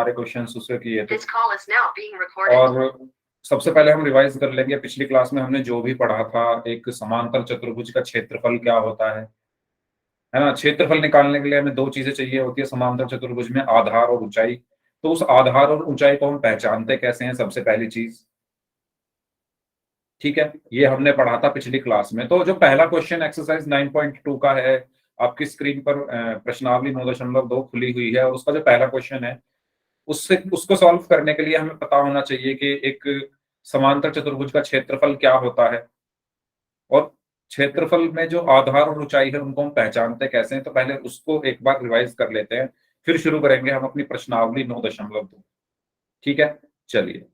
सारे क्वेश्चंस उससे किए थे। This call is now being recorded. और सबसे पहले हम रिवाइज कर लेंगे, पिछली क्लास में हमने जो भी पढ़ा था, एक समांतर चतुर्भुज का क्षेत्रफल क्या होता है ना। क्षेत्रफल निकालने के लिए हमें दो चीजें चाहिए होती है समांतर चतुर्भुज में, आधार और ऊंचाई। तो उस आधार और ऊंचाई को हम पहचानते कैसे हैं, सबसे पहली चीज। ठीक है, ये हमने पढ़ा था पिछली क्लास में। तो जो पहला क्वेश्चन एक्सरसाइज 9.2 का है, आपकी स्क्रीन पर प्रश्नावली 9.2 खुली हुई है, और उसका जो पहला क्वेश्चन है उसको सॉल्व करने के लिए हमें पता होना चाहिए कि एक समांतर चतुर्भुज का क्षेत्रफल क्या होता है, और क्षेत्रफल में जो आधार और ऊंचाई है उनको हम पहचानते कैसे हैं। तो पहले उसको एक बार रिवाइज कर लेते हैं, फिर शुरू करेंगे हम अपनी प्रश्नावली 9.2। ठीक है, चलिए।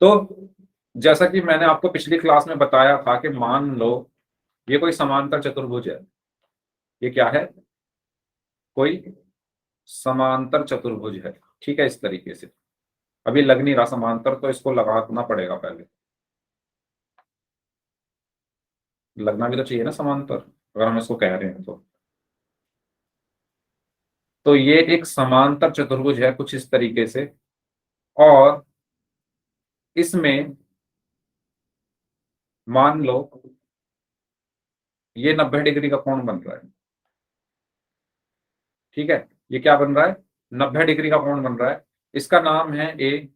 तो जैसा कि मैंने आपको पिछली क्लास में बताया था कि मान लो ये कोई समांतर चतुर्भुज है। ये क्या है? कोई समांतर चतुर्भुज है। ठीक है, इस तरीके से। अभी लग नहीं रहा समांतर, तो इसको लगाना पड़ेगा पहले। लगना भी तो चाहिए ना समांतर, अगर हम इसको कह रहे हैं तो ये एक समांतर चतुर्भुज है कुछ इस तरीके से, और इसमें मान लो ये 90 डिग्री का कोण बन रहा है। ठीक है, ये क्या बन रहा है? 90 डिग्री का कोण बन रहा है। इसका नाम है ए,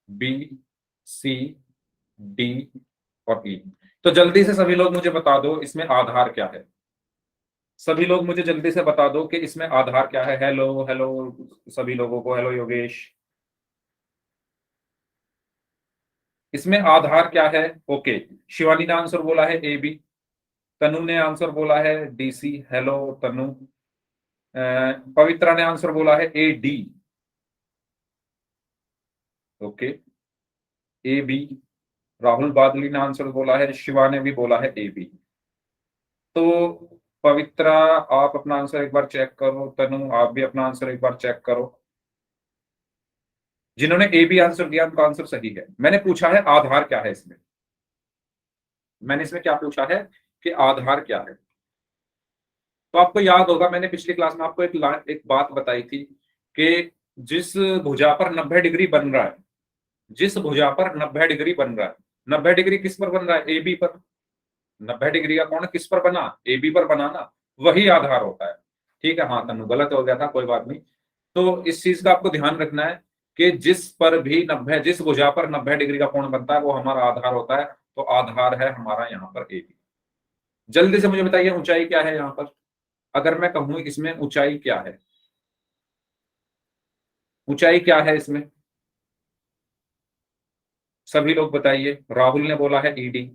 बी, सी, डी और ई। तो जल्दी से सभी लोग मुझे बता दो इसमें आधार क्या है। सभी लोग मुझे जल्दी से बता दो कि इसमें आधार क्या है। हेलो हेलो सभी लोगों को, हेलो योगेश। इसमें आधार क्या है? ओके, शिवानी ने आंसर बोला है ए बी, तनु ने आंसर बोला है डी सी। हेलो तनु। पवित्रा ने आंसर बोला है A D. Okay, A B. Rahul Badli ने आंसर बोला है, शिवा ने भी बोला है ए बी। तो पवित्रा आप अपना आंसर एक बार चेक करो, तनु आप भी अपना आंसर एक बार चेक करो। जिन्होंने ए बी आंसर दिया उनका आंसर सही है। मैंने पूछा है आधार क्या है इसमें। मैंने इसमें क्या पूछा है कि आधार क्या है। तो आपको याद होगा मैंने पिछली क्लास में आपको एक बात बताई थी कि जिस भुजा पर 90 डिग्री बन रहा है, जिस भुजा पर 90 डिग्री बन रहा है, 90 डिग्री किस पर बन रहा है? ए बी पर। 90 डिग्री का कोण किस पर बना? ए बी पर बना ना, वही आधार होता है। ठीक है, हाँ तनु गलत हो गया था, कोई बात नहीं। तो इस चीज का आपको ध्यान रखना है कि जिस पर भी 90, जिस भुजा पर 90 डिग्री का कोण बनता है वो हमारा आधार होता है। तो आधार है हमारा यहाँ पर ए बी। जल्दी से मुझे बताइए ऊंचाई क्या है यहाँ पर। अगर मैं कहूं इसमें ऊंचाई क्या है, ऊंचाई क्या है इसमें? सभी लोग बताइए। राहुल ने बोला है ईडी।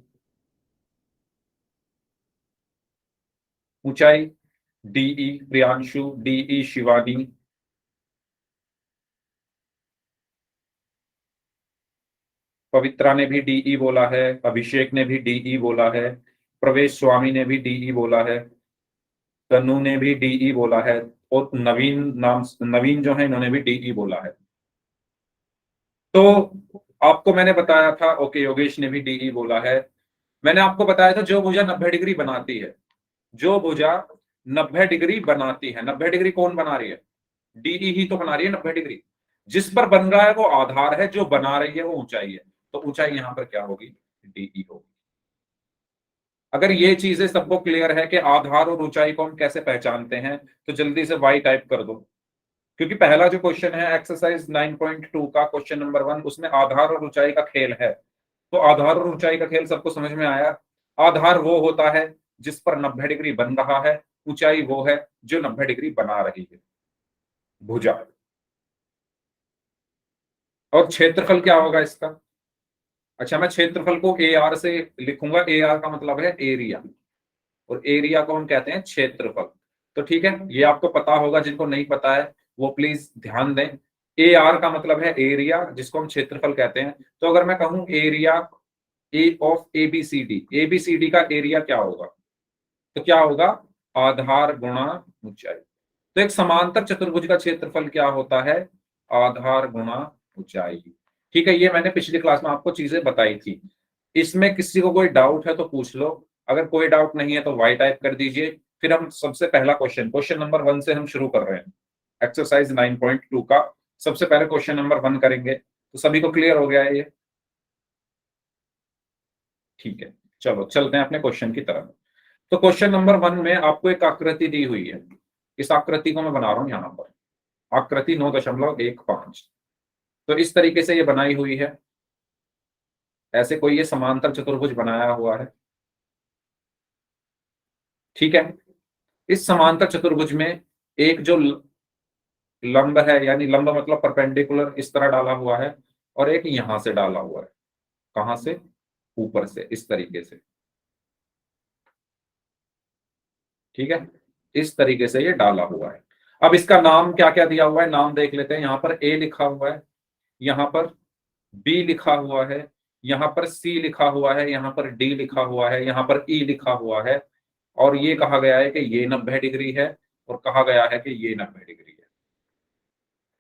ऊंचाई डीई प्रियांशु, डीई शिवानी, पवित्रा ने भी डीई बोला है, अभिषेक ने भी डीई बोला है, प्रवेश स्वामी ने भी डीई बोला है, तनु ने भी डीई बोला है, और नवीन जो है इन्होंने भी डीई बोला है। तो आपको मैंने बताया था, ओके योगेश ने भी डीई बोला है। मैंने आपको बताया था जो भुजा 90 डिग्री बनाती है, जो भुजा 90 डिग्री बनाती है, 90 डिग्री कौन बना रही है? डीई ही तो बना रही है 90 डिग्री। जिस पर बन रहा है वो आधार है, जो बना रही है वो ऊंचाई है। तो ऊंचाई यहां पर क्या होगी? डीई होगी। अगर ये चीजें सबको क्लियर है कि आधार और ऊंचाई को हम कैसे पहचानते हैं, तो जल्दी से वाई टाइप कर दो। क्योंकि पहला जो क्वेश्चन है एक्सरसाइज 9.2 का क्वेश्चन नंबर 1, उसमें आधार और ऊंचाई का खेल है। तो आधार और ऊंचाई का खेल सबको समझ में आया। आधार वो होता है जिस पर 90 डिग्री बन रहा है, ऊंचाई वो है जो 90 डिग्री बना रही है भुजा। और क्षेत्रफल क्या होगा इसका? अच्छा, मैं क्षेत्रफल को ए आर से लिखूंगा। ए आर का मतलब है एरिया, और एरिया को हम कहते हैं क्षेत्रफल। तो ठीक है, ये आपको पता होगा, जिनको नहीं पता है वो प्लीज ध्यान दें। ए आर का मतलब है एरिया, जिसको हम क्षेत्रफल कहते हैं। तो अगर मैं कहूं area A of A B C D, A B C D का एरिया क्या होगा? तो क्या होगा? आधार गुणा ऊंचाई। तो एक समांतर चतुर्भुज का क्षेत्रफल क्या होता है? आधार गुणा ऊंचाई। ठीक है, ये मैंने पिछली क्लास में आपको चीजें बताई थी। इसमें किसी को कोई डाउट है तो पूछ लो, अगर कोई डाउट नहीं है तो वाई टाइप कर दीजिए। फिर हम सबसे पहला क्वेश्चन, क्वेश्चन नंबर 1 से हम शुरू कर रहे हैं। एक्सरसाइज 9.2 का सबसे पहले क्वेश्चन नंबर 1 करेंगे। तो सभी को क्लियर हो गया है ये? ठीक है, चलो चलते हैं अपने क्वेश्चन की तरफ। तो क्वेश्चन नंबर 1 में आपको एक आकृति दी हुई है। इस आकृति को मैं बना रहा हूं यहां पर, आकृति 9.15। तो इस तरीके से ये बनाई हुई है। ऐसे कोई ये समांतर चतुर्भुज बनाया हुआ है, ठीक है। इस समांतर चतुर्भुज में एक जो लंब है, यानी लंब मतलब परपेंडिकुलर, इस तरह डाला हुआ है, और एक यहां से डाला हुआ है। कहां से? ऊपर से, इस तरीके से, ठीक है। इस तरीके से ये डाला हुआ है। अब इसका नाम क्या क्या दिया हुआ है, नाम देख लेते हैं। यहां पर ए लिखा हुआ है, यहां पर बी लिखा हुआ है, यहां पर सी लिखा हुआ है, यहां पर डी लिखा हुआ है, यहां पर ई लिखा हुआ है। और ये कहा गया है कि ये 90 डिग्री है, और कहा गया है कि ये 90 डिग्री है।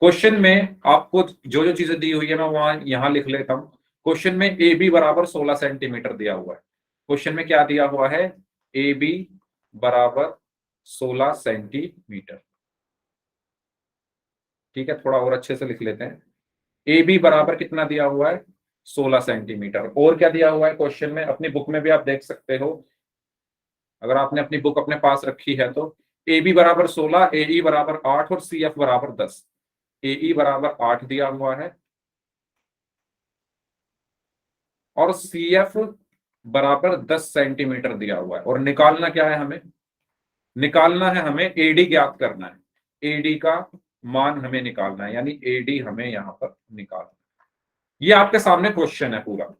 क्वेश्चन में आपको जो जो चीजें दी हुई है मैं वहां यहां लिख लेता हूं। क्वेश्चन में ए बी बराबर 16 सेंटीमीटर दिया हुआ है। क्वेश्चन में क्या दिया हुआ है? ए बी बराबर 16 सेंटीमीटर। ठीक है, थोड़ा और अच्छे से लिख लेते हैं। ए बी बराबर कितना दिया हुआ है? 16 सेंटीमीटर। और क्या दिया हुआ है क्वेश्चन में? अपनी बुक में भी आप देख सकते हो, अगर आपने अपनी बुक अपने पास रखी है तो। ए बी बराबर 16, ए ई बराबर 8 और सी एफ बराबर 10। ए ई बराबर 8 दिया हुआ है और सी एफ बराबर 10 सेंटीमीटर दिया हुआ है। और निकालना क्या है हमें? निकालना है हमें एडी ज्ञात करना है। एडी का मान हमें निकालना है, यानी एडी हमें यहां पर निकालना है। ये आपके सामने क्वेश्चन है पूरा।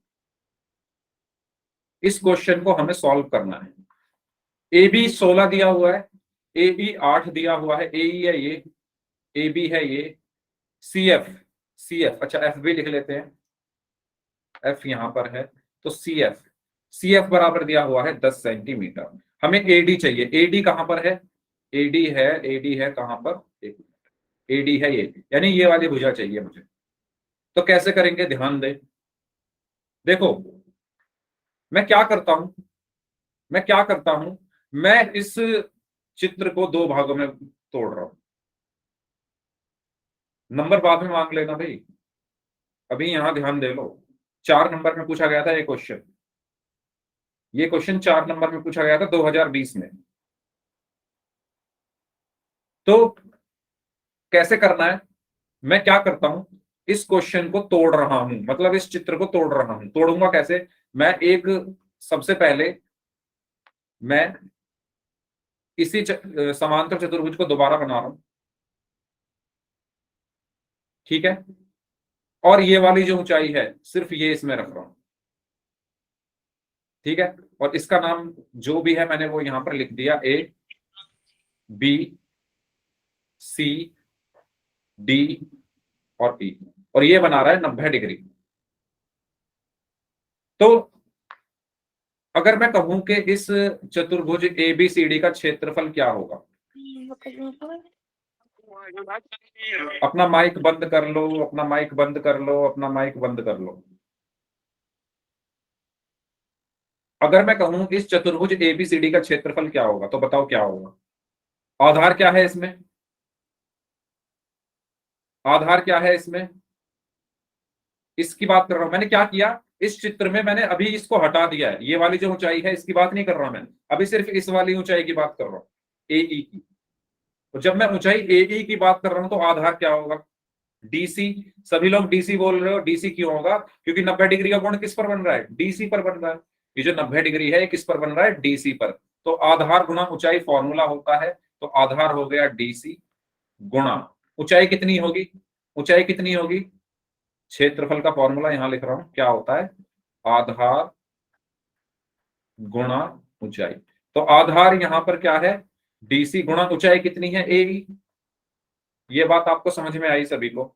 इस क्वेश्चन को हमें सॉल्व करना है। ए बी 16 दिया हुआ है, ए बी 8 दिया हुआ है, ए ई है ये, ए बी है ये, सी एफ, सी एफ, अच्छा एफ भी लिख लेते हैं, एफ यहां पर है। तो सी एफ, सी एफ बराबर दिया हुआ है 10 सेंटीमीटर। हमें एडी चाहिए। एडी कहां पर है? एडी है, एडी है कहां पर? एडी है ये, यानी ये वाली भुजा चाहिए मुझे। तो कैसे करेंगे, ध्यान दे। देखो, मैं क्या करता हूं, मैं क्या करता हूं, मैं इस चित्र को दो भागों में तोड़ रहा हूं। नंबर बाद में मांग लेना भाई, अभी यहां ध्यान दे लो। 4 नंबर में पूछा गया था ये क्वेश्चन। ये क्वेश्चन 4 नंबर में पूछा गया था 2020 में। तो कैसे करना है? मैं क्या करता हूं, इस क्वेश्चन को तोड़ रहा हूं, मतलब इस चित्र को तोड़ रहा हूं। तोड़ूंगा कैसे? मैं एक, सबसे पहले मैं इसी समांतर चतुर्भुज को दोबारा बना रहा हूं, ठीक है। और ये वाली जो ऊंचाई है सिर्फ ये इसमें रख रहा हूं, ठीक है। और इसका नाम जो भी है मैंने वो यहां पर लिख दिया, ए बी सी डी और ई। और ये बना रहा है 90 डिग्री। तो अगर मैं कहूं कि इस चतुर्भुज ए बी सी डी का क्षेत्रफल क्या होगा? अपना माइक बंद कर लो, अपना माइक बंद कर लो, अपना माइक बंद कर लो। अगर मैं कहूं इस चतुर्भुज एबीसीडी का क्षेत्रफल क्या होगा, तो बताओ क्या होगा? आधार क्या है इसमें? आधार क्या है इसमें? इसकी बात कर रहा हूं। मैंने क्या किया, इस चित्र में मैंने अभी इसको हटा दिया है। ये वाली जो ऊंचाई है इसकी बात नहीं कर रहा मैं, अभी सिर्फ इस वाली ऊंचाई की बात कर रहा हूं, एई की। तो जब मैं ऊंचाई एई की बात कर रहा हूं तो आधार क्या होगा? डीसी। सभी लोग डीसी बोल रहे हो, डीसी क्यों होगा? क्योंकि 90 डिग्री का कोण किस पर बन रहा है? डीसी पर बन रहा है। ये जो 90 डिग्री है ये किस पर बन रहा है? डीसी पर। तो आधार गुणा ऊंचाई फॉर्मूला होता है। तो आधार हो गया डीसी गुणा ऊंचाई कितनी होगी? ऊंचाई कितनी होगी? क्षेत्रफल का फॉर्मूला यहां लिख रहा हूं, क्या होता है? आधार गुणा ऊंचाई। तो आधार यहां पर क्या है? डीसी गुणा ऊंचाई कितनी है? ए। ये बात आपको समझ में आई सभी को?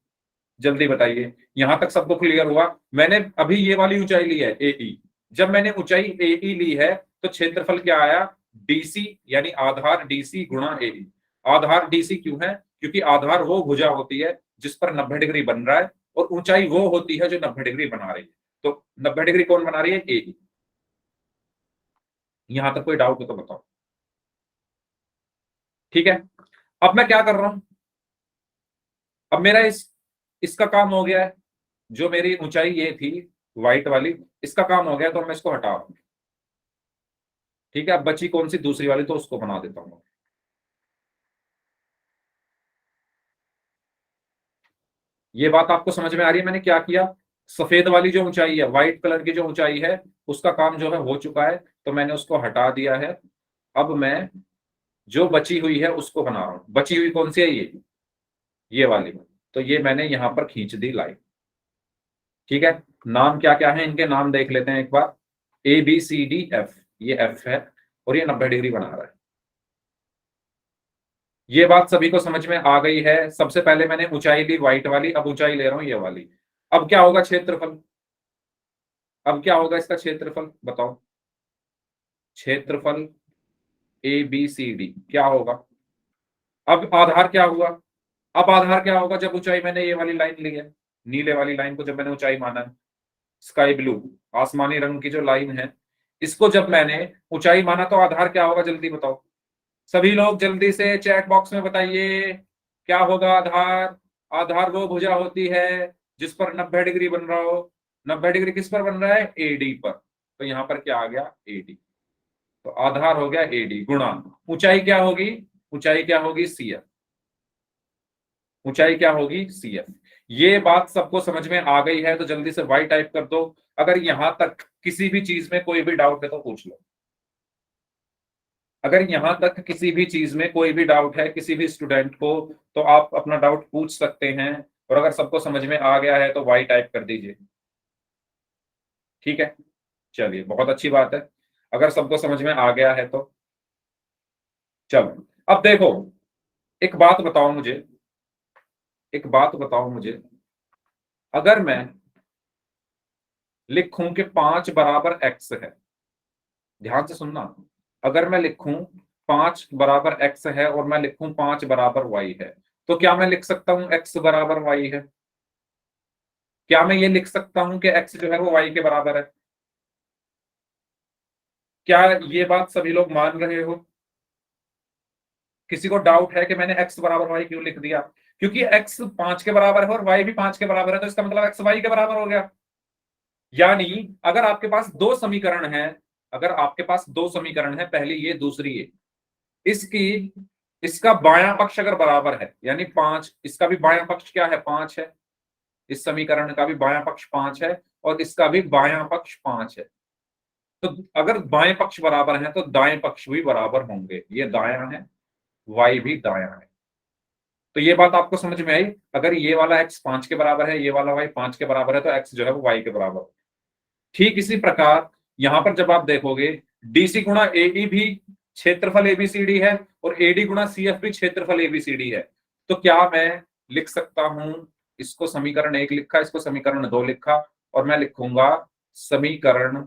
जल्दी बताइए, यहां तक सबको क्लियर हुआ? मैंने अभी ये वाली ऊंचाई ली है एई। जब मैंने ऊंचाई एई ली है तो क्षेत्रफल क्या आया? डीसी, यानी आधार डीसी गुणा एई। आधार डीसी क्यों है? क्योंकि आधार वो भुजा होती है जिस पर 90 डिग्री बन रहा है, और ऊंचाई वो होती है जो 90 डिग्री बना रही है। तो 90 डिग्री कौन बना रही है? एई। यहां तक कोई डाउट हो तो बताओ, ठीक है। अब मैं क्या कर रहा हूं, अब मेरा इसका काम हो गया है, जो मेरी ऊंचाई ये थी व्हाइट वाली, इसका काम हो गया, तो मैं इसको हटा दूं। ठीक है, अब बची कौन सी दूसरी वाली, तो उसको बना देता हूं। ये बात आपको समझ में आ रही है मैंने क्या किया? सफेद वाली जो ऊंचाई है, व्हाइट कलर की जो ऊंचाई है, उसका काम जो है हो चुका है, तो मैंने उसको हटा दिया है। अब मैं जो बची हुई है उसको बना रहा हूं। बची हुई कौन सी है? ये वाली। तो ये मैंने यहां पर खींच दी लाइन। ठीक है, नाम क्या क्या है इनके, नाम देख लेते हैं एक बार। ABCDF, ये एफ है और ये 90 डिग्री बना रहा है। ये बात सभी को समझ में आ गई है? सबसे पहले मैंने ऊंचाई ली व्हाइट वाली, अब ऊंचाई ले रहा हूं ये वाली। अब क्या होगा क्षेत्रफल? अब क्या होगा इसका क्षेत्रफल बताओ? क्षेत्रफल ABCD क्या होगा? अब आधार क्या हुआ? अब आधार क्या होगा जब ऊंचाई मैंने ये वाली लाइन ली है, नीले वाली लाइन को जब मैंने ऊंचाई माना है, स्काई ब्लू, आसमानी रंग की जो लाइन है, इसको जब मैंने ऊंचाई माना, तो आधार क्या होगा जल्दी बताओ? सभी लोग जल्दी से चैट बॉक्स में बताइए, क्या होगा आधार? आधार वो भुजा होती है जिस पर 90 डिग्री बन रहा हो। 90 डिग्री किस पर बन रहा है? AD पर। तो यहां पर क्या आ गया? AD। तो आधार हो गया AD गुणा ऊंचाई क्या होगी? ऊंचाई क्या होगी? CF। ऊंचाई क्या होगी? CF। ये बात सबको समझ में आ गई है? तो जल्दी से वाई टाइप कर दो। अगर यहां तक किसी भी चीज में कोई भी डाउट है तो पूछ लो। अगर यहां तक किसी भी चीज में कोई भी डाउट है किसी भी स्टूडेंट को, तो आप अपना डाउट पूछ सकते हैं। और अगर सबको समझ में आ गया है तो वाई टाइप कर दीजिए। ठीक है, चलिए बहुत अच्छी बात है। अगर सबको समझ में आ गया है तो चलो, अब देखो, एक बात बताओ मुझे, एक बात बताओ मुझे, अगर मैं लिखूं कि 5 = x है, ध्यान से सुनना। अगर मैं लिखूं 5 = x है और मैं लिखूं 5 = y है, तो क्या मैं लिख सकता हूं x = y है? क्या मैं ये लिख सकता हूं कि x जो है वो y के बराबर है? क्या ये बात सभी लोग मान रहे हो? किसी को डाउट है कि मैंने x = y क्यों लिख दिया? क्योंकि x 5 के बराबर है और y भी 5 के बराबर है, तो इसका मतलब x y के बराबर हो गया। यानी अगर आपके पास दो समीकरण है, अगर आपके पास दो समीकरण है, पहली ये दूसरी ये, इसकी इसका बायां पक्ष अगर बराबर है, यानी 5, इसका भी बायां पक्ष क्या है? 5 है। इस समीकरण का भी बायां पक्ष 5 है और इसका भी बायां पक्ष 5 है। तो अगर बाएं पक्ष बराबर है तो दाएं पक्ष भी बराबर होंगे। ये दायां है, y भी दायां है। तो ये बात आपको समझ में आई? अगर ये वाला x 5 के बराबर है, ये वाला y 5 के बराबर है, तो x जो है वो y के बराबर है। ठीक इसी प्रकार यहां पर जब आप देखोगे, DC गुणा AE भी क्षेत्रफल ABCD है और AD गुणा CF भी क्षेत्रफल ABCD है। तो क्या मैं लिख सकता हूं, इसको समीकरण 1 लिखा, इसको समीकरण 2 लिखा, और मैं लिखूंगा समीकरण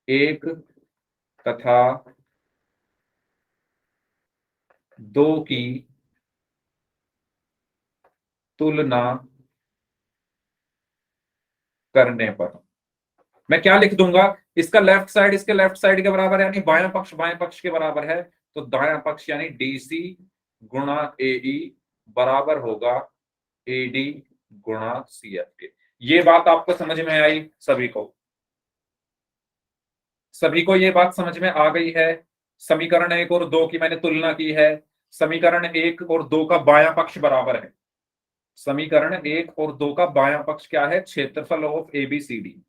1 तथा 2 की तुलना करने पर मैं क्या लिख दूंगा? इसका लेफ्ट साइड इसके लेफ्ट साइड के बराबर है, यानी बायां पक्ष बाएं पक्ष के बराबर है। तो दायां पक्ष यानी DC गुणा AE बराबर होगा AD गुणा CF के। ये बात आपको समझ में आई सभी को? सभी को ये बात समझ में आ गई है? समीकरण 1 और 2 की मैंने तुलना की है। समीकरण 1 और 2 का बायां पक्ष बराबर है। समीकरण 1 और 2 का बायां पक्ष क्या है? क्षेत्रफल ऑफ ABCD।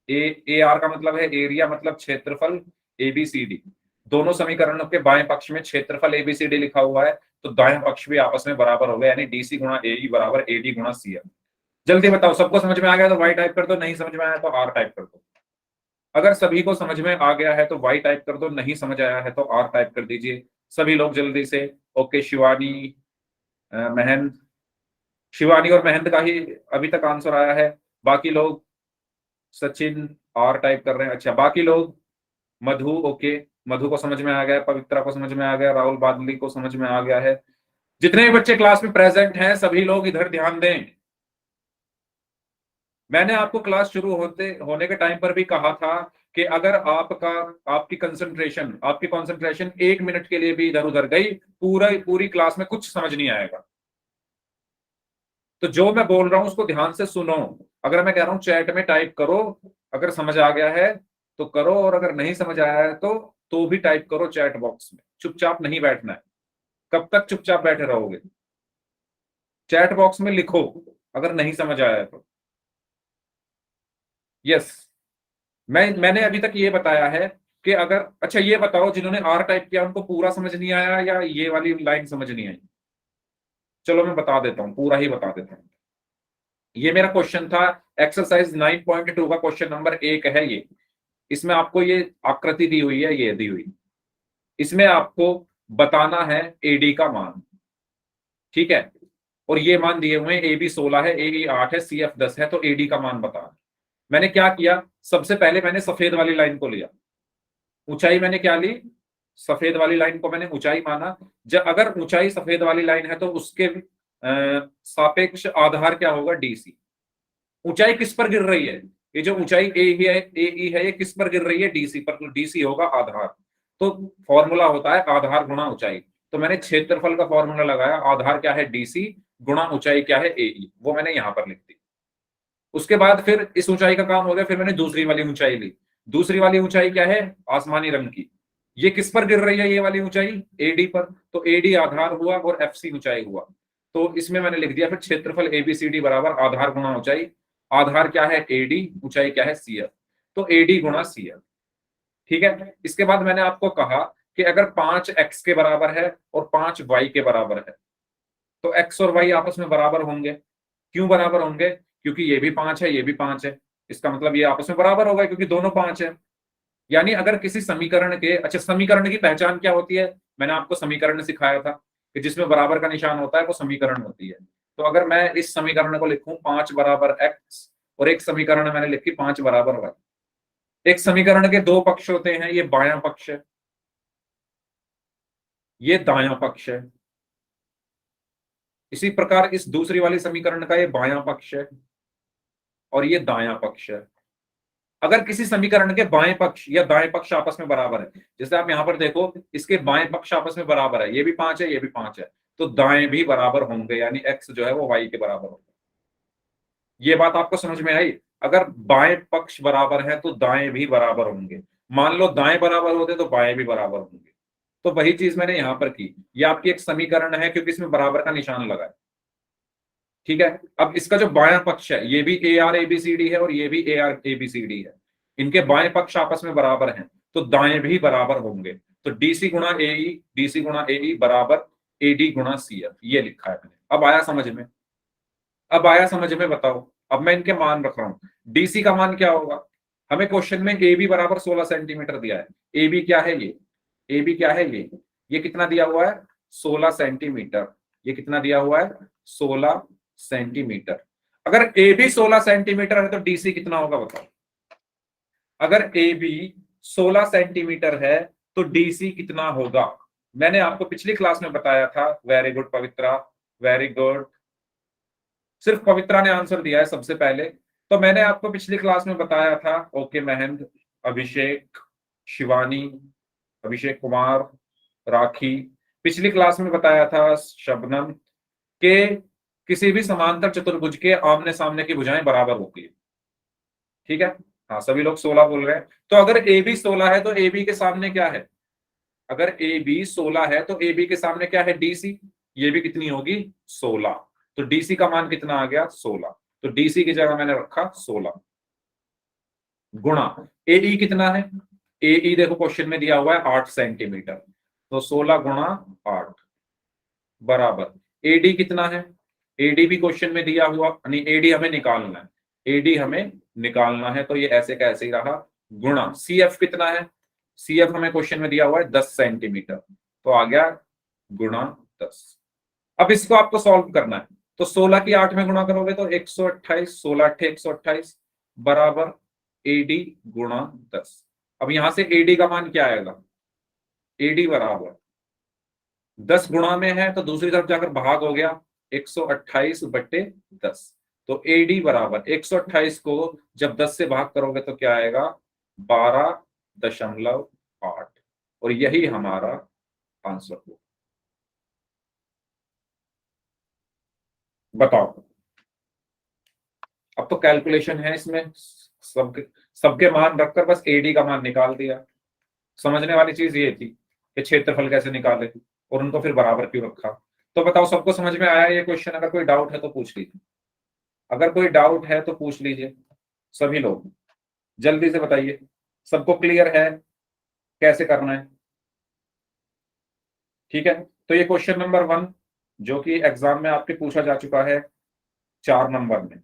AR का मतलब है एरिया, मतलब क्षेत्रफल ABCD। दोनों समीकरणों के बाएं पक्ष में क्षेत्रफल ABCD लिखा हुआ है, तो दाएं पक्ष भी आपस में बराबर हो गया, यानी DC गुणा AE बराबर AD गुणा CF। जल्दी बताओ, सबको समझ में आ गया तो वाई टाइप कर दो, नहीं समझ में आया तो आर टाइप कर दो। अगर सभी को समझ में आ गया है तो वाई टाइप कर दो, नहीं समझ आया है तो आर टाइप कर दीजिए सभी लोग जल्दी से। ओके, शिवानी, महेंद्र, शिवानी और महेंद्र का ही अभी तक आंसर आया है। बाकी लोग, सचिन आर टाइप कर रहे हैं। अच्छा, बाकी लोग, मधु, ओके, मधु को समझ में आ गया, पवित्रा को समझ में आ गया, राहुल बादली को समझ में आ गया है। जितने भी बच्चे क्लास में प्रेजेंट हैं सभी लोग इधर ध्यान दें। मैंने आपको क्लास शुरू होने के टाइम पर भी कहा था कि अगर आपकी कंसंट्रेशन 1 मिनट के लिए भी इधर उधर गई, पूरी क्लास में कुछ समझ नहीं आएगा। तो जो मैं बोल रहा हूं उसको ध्यान से सुनो। अगर मैं कह रहा हूं चैट में टाइप करो, अगर समझ आ गया है तो करो, और अगर नहीं समझ आया है तो भी टाइप करो चैट बॉक्स में। चुपचाप नहीं बैठना है। कब तक चुपचाप बैठे रहोगे? चैट बॉक्स में लिखो अगर नहीं समझ आया है तो। यस। मैंने अभी तक ये बताया है कि अगर, अच्छा ये बताओ जिन्होंने आर टाइप किया उनको पूरा समझ नहीं आया या ये वाली लाइन समझ नहीं आई? चलो मैं बता देता हूं, पूरा ही बता देता हूं। ये मेरा क्वेश्चन था, एक्सरसाइज 9.2 का क्वेश्चन नंबर 1 है ये। इसमें आपको ये आकृति दी हुई है, ये दी हुई। इसमें आपको बताना है एडी का मान। ठीक है। और ये मान दिए हुए हैं, ए बी 16 है, ए बी 8 है, सी एफ 10 है, तो एडी का मान बताना। मैंने क्या किया, सबसे पहले मैंने सफेद वाली लाइन को लिया। ऊंचाई मैंने क्या ली? सफेद वाली लाइन को मैंने ऊंचाई माना। जब अगर ऊंचाई सफेद वाली लाइन है तो उसके सापेक्ष आधार क्या होगा? डीसी। ऊंचाई किस पर गिर रही है? ये जो ऊंचाई ए ही है, ए ई है, ये किस पर गिर रही है? डीसी पर। तो डीसी होगा आधार। तो फॉर्मूला होता है आधार गुणा ऊंचाई। तो मैंने क्षेत्रफल का फॉर्मूला लगाया, आधार क्या है? डीसी, गुणा ऊंचाई क्या है? ए ई। वो मैंने यहां पर लिख दी। उसके बाद फिर इस ऊंचाई का काम हो गया, फिर मैंने दूसरी वाली ऊंचाई ली। दूसरी वाली ऊंचाई क्या है? आसमानी रंग की। ये किस पर गिर रही है ये वाली ऊंचाई? एडी पर। तो एडी आधार हुआ और एफ सी ऊंचाई हुआ। तो इसमें मैंने लिख दिया फिर क्षेत्रफल एबीसीडी बराबर आधार गुणा ऊंचाई। आधार क्या है? एडी, ऊंचाई क्या है? सीएफ। तो एडी गुणा सीएफ। ठीक है। इसके बाद मैंने आपको कहा कि अगर 5 एक्स के बराबर है और 5 वाई के बराबर है तो एक्स और वाई आपस में बराबर होंगे। क्यों बराबर होंगे? क्योंकि ये भी 5 है, ये भी 5 है। इसका मतलब ये आपस में बराबर होगा क्योंकि दोनों 5 है। यानी अगर किसी समीकरण के, अच्छा समीकरण की पहचान क्या होती है? मैंने आपको समीकरण सिखाया था कि जिसमें बराबर का निशान होता है वो समीकरण होती है। तो अगर मैं इस समीकरण को लिखूं 5 बराबर एक्स, और एक समीकरण मैंने लिखी 5 बराबर वाई। एक समीकरण के दो पक्ष होते हैं, ये बायां पक्ष है, ये दायां पक्ष है। इसी प्रकार इस दूसरी वाली समीकरण का ये बायां पक्ष है और ये दायां पक्ष है। अगर किसी समीकरण के बाएं पक्ष या दाएं पक्ष आपस में बराबर है, जैसे आप यहां पर देखो इसके बाएं पक्ष आपस में बराबर है, ये भी 5 है, ये भी 5 है, तो दाएं भी बराबर होंगे, यानी एक्स जो है वो वाई के बराबर होगा। ये बात आपको समझ में आई? अगर बाएं पक्ष बराबर है तो दाएं भी बराबर होंगे। मान लो दाएं बराबर होते तो बाएं भी बराबर होंगे। तो वही चीज मैंने यहां पर की। ये आपकी एक समीकरण है क्योंकि इसमें बराबर का निशान लगा है। ठीक है। अब इसका जो बायां पक्ष है ये भी ए आर एबीसीडी है और ये भी ए आर एबीसीडी है। इनके बाएं पक्ष आपस में बराबर हैं तो दाएं भी बराबर होंगे। तो डीसी गुणा एई, डीसी गुणा एई बराबर एडी गुणा सीएफ, ये लिखा है मैंने। अब आया समझ में? अब आया समझ में? बताओ। अब मैं इनके मान रख रहा हूं। डीसी का मान क्या होगा? हमें क्वेश्चन में ए बी बराबर 16 सेंटीमीटर दिया है। ए बी क्या है? ये ए बी क्या है? ये कितना दिया हुआ है? 16 सेंटीमीटर। ये कितना दिया हुआ है? 16 सेंटीमीटर। अगर ए बी 16 सेंटीमीटर है तो डीसी कितना होगा बताओ? अगर ए बी 16 सेंटीमीटर है तो डीसी कितना होगा? मैंने आपको पिछली क्लास में बताया था। वेरी गुड पवित्रा, वेरी गुड। सिर्फ पवित्रा ने आंसर दिया है सबसे पहले। तो मैंने आपको पिछली क्लास में बताया था, ओके महेंद्र, अभिषेक, शिवानी, अभिषेक कुमार, राखी, पिछली क्लास में बताया था शबनम के किसी भी समांतर चतुर्भुज के आमने सामने की भुजाएं बराबर होती है। ठीक है। हाँ सभी लोग 16 बोल रहे हैं। तो अगर ए बी 16 है तो ए बी के सामने क्या है? अगर ए बी 16 है तो ए बी के सामने क्या है? डीसी। ये भी कितनी होगी? 16। तो डीसी का मान कितना आ गया? 16। तो डीसी की जगह मैंने रखा 16 गुणा एई कितना है? एई देखो क्वेश्चन में दिया हुआ है 8 सेंटीमीटर, तो 16 गुणा 8 बराबर एडी कितना है? एडी भी क्वेश्चन में दिया हुआ, यानी एडी हमें निकालना है। एडी हमें निकालना है तो ये ऐसे का ऐसे ही रहा, गुणा सीएफ कितना है? सीएफ हमें क्वेश्चन में दिया हुआ है 10 सेंटीमीटर, तो आ गया गुणा 10। अब इसको आपको सॉल्व करना है। तो 16 की 8 में गुणा करोगे तो 128, 16 8 128 बराबर एडी गुणा 10। अब यहां से एडी का मान क्या आएगा? एडी बराबर 10 गुणा में है तो दूसरी तरफ जाकर भाग हो गया, 128/10। तो एडी बराबर 128 को जब 10 से भाग करोगे तो क्या आएगा? 12.8। और यही हमारा आंसर हो। बताओ। तो कैलकुलेशन है इसमें, सबके सबके मान रखकर बस एडी का मान निकाल दिया। समझने वाली चीज ये थी कि क्षेत्रफल कैसे निकाले और उनको फिर बराबर क्यों रखा। तो बताओ सबको समझ में आया ये क्वेश्चन? अगर कोई डाउट है तो पूछ लीजिए, अगर कोई डाउट है तो पूछ लीजिए सभी लोग, जल्दी से बताइए। सबको क्लियर है कैसे करना है? ठीक है, तो ये क्वेश्चन नंबर 1 जो कि एग्जाम में आपके पूछा जा चुका है 4 नंबर में।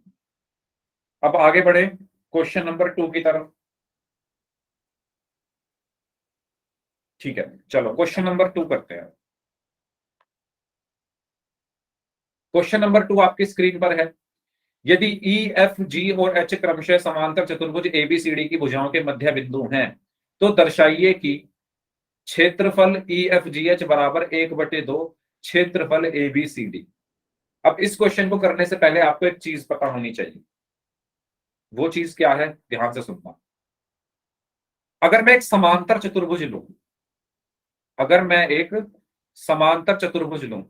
अब आगे बढ़े क्वेश्चन नंबर 2 की तरफ। ठीक है, चलो क्वेश्चन नंबर 2 करते हैं। क्वेश्चन नंबर 2 आपकी स्क्रीन पर है। यदि ई एफ जी और एच क्रमशः समांतर चतुर्भुज एबीसीडी की भुजाओं के मध्य बिंदु हैं, तो दर्शाइए कि क्षेत्रफल ई एफ जी एच बराबर 1/2 क्षेत्रफल ए बी सी डी। अब इस क्वेश्चन को करने से पहले आपको एक चीज पता होनी चाहिए। वो चीज क्या है, ध्यान से सुनना। अगर मैं एक समांतर चतुर्भुज लूं, अगर मैं एक समांतर चतुर्भुज लूं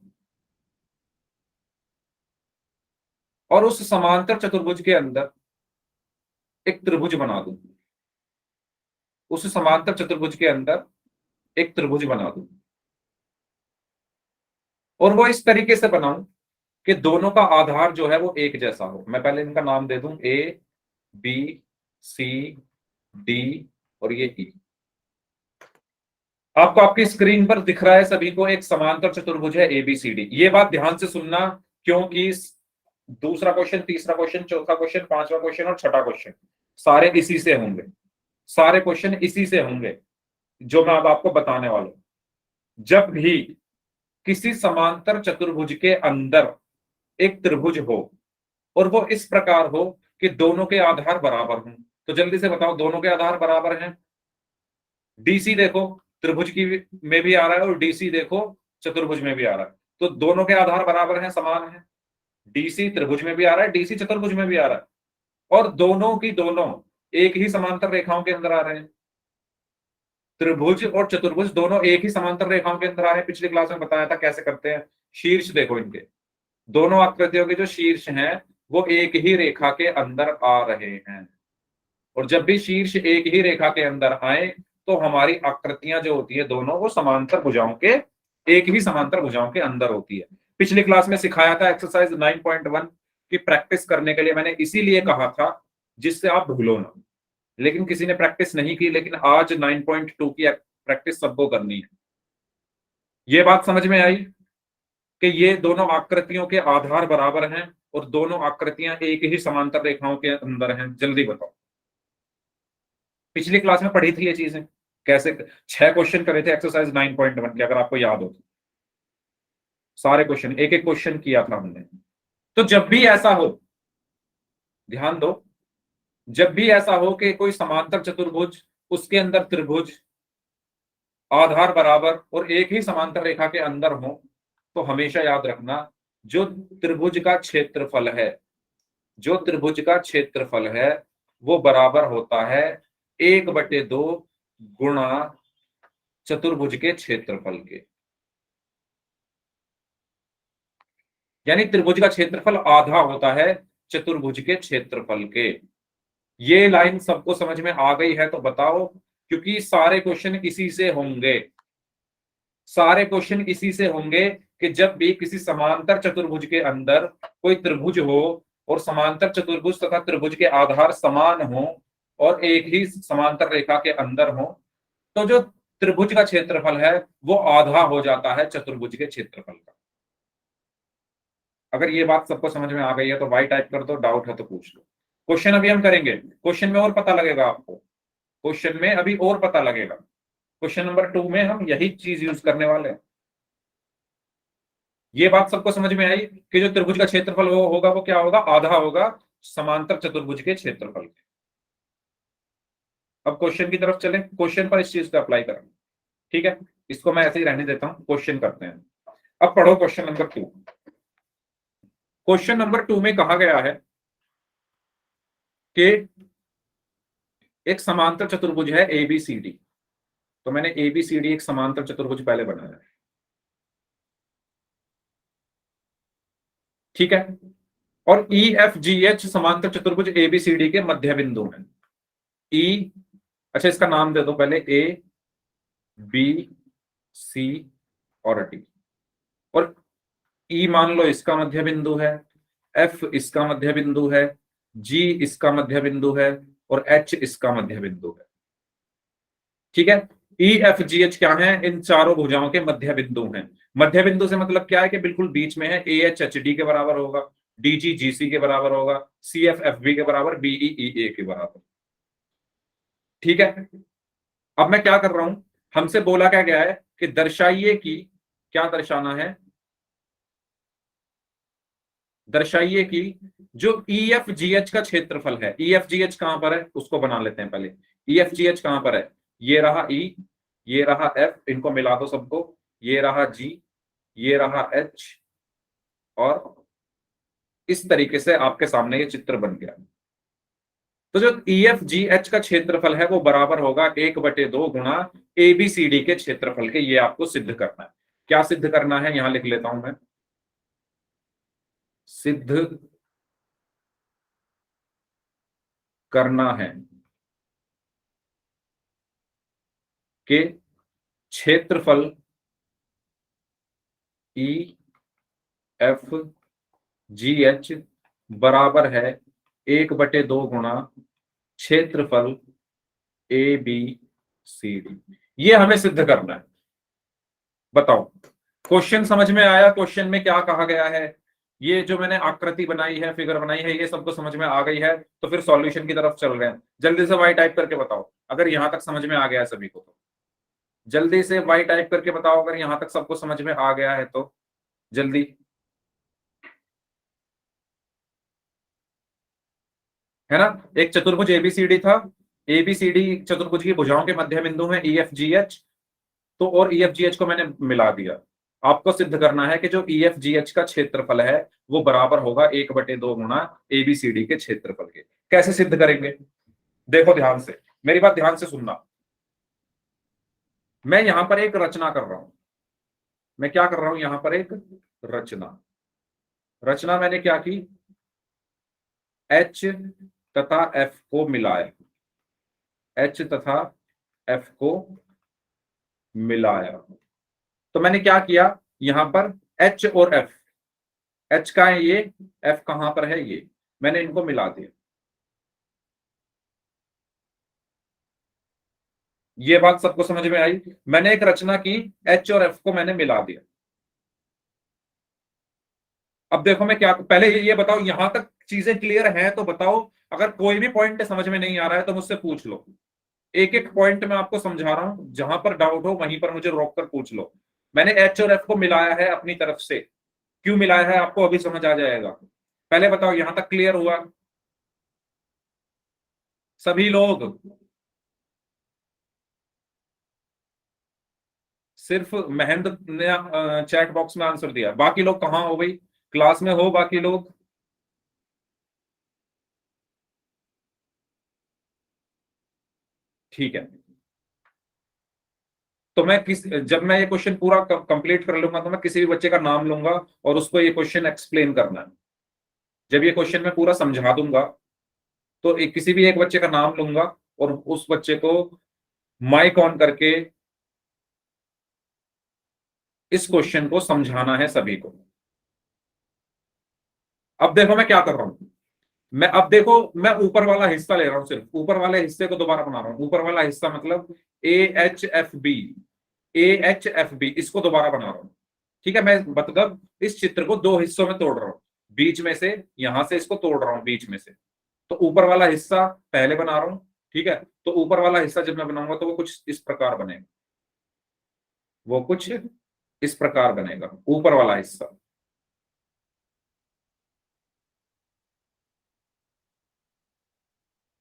और उस समांतर चतुर्भुज के अंदर एक त्रिभुज बना दूं, उस समांतर चतुर्भुज के अंदर एक त्रिभुज बना दूं और वो इस तरीके से बनाऊं कि दोनों का आधार जो है वो एक जैसा हो। मैं पहले इनका नाम दे दूं ए बी सी डी और ये ई। आपको आपकी स्क्रीन पर दिख रहा है सभी को एक समांतर चतुर्भुज है एबीसीडी। ये बात ध्यान से सुनना, क्योंकि दूसरा क्वेश्चन, तीसरा क्वेश्चन, चौथा क्वेश्चन, पांचवा क्वेश्चन और छठा क्वेश्चन सारे इसी से होंगे, सारे क्वेश्चन इसी से होंगे जो मैं अब आपको बताने वाला हूं। जब भी किसी समांतर चतुर्भुज के अंदर एक त्रिभुज हो और वो इस प्रकार हो कि दोनों के आधार बराबर हों, तो जल्दी से बताओ दोनों के आधार बराबर हैं। डीसी देखो त्रिभुज की में भी आ रहा है और डीसी देखो चतुर्भुज में भी आ रहा है, तो दोनों के आधार बराबर हैं, समान हैं। डीसी त्रिभुज में भी आ रहा है, डीसी चतुर्भुज में भी आ रहा है, और दोनों की दोनों एक ही समांतर रेखाओं के अंदर आ रहे हैं। त्रिभुज और चतुर्भुज दोनों एक ही समांतर रेखाओं के अंदर आ रहे हैं। पिछली क्लास में बताया था कैसे करते हैं। शीर्ष देखो इनके, दोनों आकृतियों के जो शीर्ष हैं वो एक ही रेखा के अंदर आ रहे हैं, और जब भी शीर्ष एक ही रेखा के अंदर आए तो हमारी आकृतियां जो होती है दोनों वो समांतर भुजाओं के, एक ही समांतर भुजाओं के अंदर होती है। पिछली क्लास में सिखाया था एक्सरसाइज 9.1 की प्रैक्टिस करने के लिए, मैंने इसीलिए कहा था जिससे आप भूलो ना, लेकिन किसी ने प्रैक्टिस नहीं की। लेकिन आज 9.2 की प्रैक्टिस सबको करनी है। ये बात समझ में आई कि ये दोनों आकृतियों के आधार बराबर हैं और दोनों आकृतियां एक ही समांतर रेखाओं के अंदर हैं। जल्दी बताओ, पिछली क्लास में पढ़ी थी ये चीजें कैसे? 6 क्वेश्चन करे थे एक्सरसाइज 9.1 के, अगर आपको याद हो तो। सारे क्वेश्चन, एक एक क्वेश्चन किया था हमने। तो जब भी ऐसा हो, ध्यान दो, जब भी ऐसा हो कि कोई समांतर चतुर्भुज, उसके अंदर त्रिभुज, आधार बराबर और एक ही समांतर रेखा के अंदर हो, तो हमेशा याद रखना जो त्रिभुज का क्षेत्रफल है, जो त्रिभुज का क्षेत्रफल है वो बराबर होता है 1/2 गुणा चतुर्भुज के क्षेत्रफल के। यानी त्रिभुज का क्षेत्रफल आधा होता है चतुर्भुज के क्षेत्रफल के। ये लाइन सबको समझ में आ गई है तो बताओ, क्योंकि सारे क्वेश्चन इसी से होंगे, सारे क्वेश्चन इसी से होंगे कि जब भी किसी समांतर चतुर्भुज के अंदर कोई त्रिभुज हो और समांतर चतुर्भुज तथा त्रिभुज के आधार समान हो और एक ही समांतर रेखा के अंदर हो, तो जो त्रिभुज का क्षेत्रफल है वो आधा हो जाता है चतुर्भुज के क्षेत्रफल का। अगर ये बात सबको समझ में आ गई है तो वाई टाइप कर दो, डाउट है तो पूछ लो। क्वेश्चन अभी हम करेंगे, क्वेश्चन में और पता लगेगा आपको, क्वेश्चन में अभी और पता लगेगा। क्वेश्चन नंबर 2 में हम यही चीज यूज करने वाले हैं। ये बात सबको समझ में आई कि जो त्रिभुज का क्षेत्रफल वो होगा, वो क्या होगा, आधा होगा समांतर चतुर्भुज के क्षेत्रफल के। अब क्वेश्चन की तरफ चलें, क्वेश्चन पर इस चीज को अप्लाई करेंगे। ठीक है, इसको मैं ऐसे ही रहने देता हूं, क्वेश्चन करते हैं। अब पढ़ो क्वेश्चन नंबर 2। क्वेश्चन नंबर 2 में कहा गया है कि एक समांतर चतुर्भुज है एबीसीडी। तो मैंने एबीसीडी एक समांतर चतुर्भुज पहले बनाया है, ठीक है। और ई एफ जी एच समांतर चतुर्भुज ए बी सी डी के मध्य बिंदु हैं। ई, अच्छा इसका नाम दे दो पहले, ए बी सी और डी। और ई मान लो इसका मध्य बिंदु है, एफ इसका मध्य बिंदु है, जी इसका मध्य बिंदु है, और एच इसका मध्य बिंदु है। ठीक है, ई एफ जी एच क्या है? इन चारों भुजाओं के मध्य बिंदु हैं। मध्य बिंदु से मतलब क्या है कि बिल्कुल बीच में है। ए एच एच डी के बराबर होगा, डी जी जी सी के बराबर होगा, सी एफ एफ बी के बराबर, बी ई ई ए के बराबर। ठीक है, अब मैं क्या कर रहा हूं, हमसे बोला क्या गया है कि दर्शाइए कि, क्या दर्शाना है? दर्शाइए कि जो ई एफ जी एच का क्षेत्रफल है, ई एफ जी एच कहां पर है उसको बना लेते हैं पहले। ई एफ जी एच कहां पर है? ये रहा ई, ये रहा एफ, इनको मिला दो सबको, ये रहा जी, ये रहा एच, और इस तरीके से आपके सामने ये चित्र बन गया। तो जो ई एफ जी एच का क्षेत्रफल है वो बराबर होगा 1/2 गुणा ए बी सी डी के क्षेत्रफल के। ये आपको सिद्ध करना है। क्या सिद्ध करना है? यहां लिख लेता हूं मैं, सिद्ध करना है कि क्षेत्रफल ई एफ जी एच बराबर है 1/2 गुणा क्षेत्रफल ए बी सी डी। ये हमें सिद्ध करना है। बताओ, क्वेश्चन समझ में आया? क्वेश्चन में क्या कहा गया है? ये जो मैंने आकृति बनाई है, फिगर बनाई है, ये सबको समझ में आ गई है? तो फिर सॉल्यूशन की तरफ चल रहे हैं। जल्दी से वाई टाइप करके बताओ अगर यहां तक समझ में आ गया है सभी को। तो जल्दी से वाई टाइप करके बताओ अगर यहां तक सबको समझ में आ गया है तो जल्दी। है ना, एक चतुर्भुज एबीसीडी था, एबीसीडी चतुर्भुज की भुजाओं के मध्य बिंदु है ई एफ जी एच। तो और ई एफ जी एच को मैंने मिला दिया। आपको सिद्ध करना है कि जो ई एफ जी एच का क्षेत्रफल है वो बराबर होगा 1/2 गुणा एबीसीडी के क्षेत्रफल के। कैसे सिद्ध करेंगे? देखो ध्यान से, मेरी बात ध्यान से सुनना। मैं यहां पर एक रचना कर रहा हूं। मैं क्या कर रहा हूं यहां पर? एक रचना। रचना मैंने क्या की? एच तथा एफ को मिलाया, एच तथा एफ को मिलाया। तो मैंने क्या किया यहां पर? एच और एफ, एच का है ये, एफ कहां पर है ये, मैंने इनको मिला दिया। ये बात सबको समझ में आई? मैंने एक रचना की, एच और एफ को मैंने मिला दिया। अब देखो मैं क्या, पहले ये बताओ यहां तक चीजें क्लियर हैं तो बताओ। अगर कोई भी पॉइंट समझ में नहीं आ रहा है तो मुझसे पूछ लो। एक एक पॉइंट मैं आपको समझा रहा हूं, जहां पर डाउट हो वहीं पर मुझे रोक कर पूछ लो। मैंने एच और एफ को मिलाया है अपनी तरफ से। क्यों मिलाया है आपको अभी समझ आ जाएगा। पहले बताओ यहां तक क्लियर हुआ सभी लोग? सिर्फ महेंद्र ने चैट बॉक्स में आंसर दिया, बाकी लोग कहाँ हो भाई? क्लास में हो बाकी लोग? ठीक है, तो मैं जब मैं ये क्वेश्चन पूरा कंप्लीट कर लूंगा तो मैं किसी भी बच्चे का नाम लूंगा और उसको ये क्वेश्चन एक्सप्लेन करना है। जब ये क्वेश्चन मैं पूरा समझा दूंगा तो किसी भी एक बच्चे का नाम लूंगा और उस बच्चे को माइक ऑन करके इस क्वेश्चन को समझाना है सभी को। अब देखो मैं क्या कर रहा हूं। मैं अब देखो, मैं ऊपर वाला हिस्सा ले रहा हूं, सिर्फ ऊपर वाले हिस्से को दोबारा बना रहा हूं। ऊपर वाला हिस्सा मतलब A H F B, A H F B, इसको दोबारा बना रहा हूं। ठीक है, मैं मतलब इस चित्र को दो हिस्सों में तोड़ रहा हूं, बीच में से, यहां से इसको तोड़ रहा हूं बीच में से। तो ऊपर वाला हिस्सा पहले बना रहा हूं। ठीक है, तो ऊपर वाला हिस्सा जब मैं बनाऊंगा तो वो कुछ इस प्रकार बनेगा, वो कुछ इस प्रकार बनेगा ऊपर वाला हिस्सा,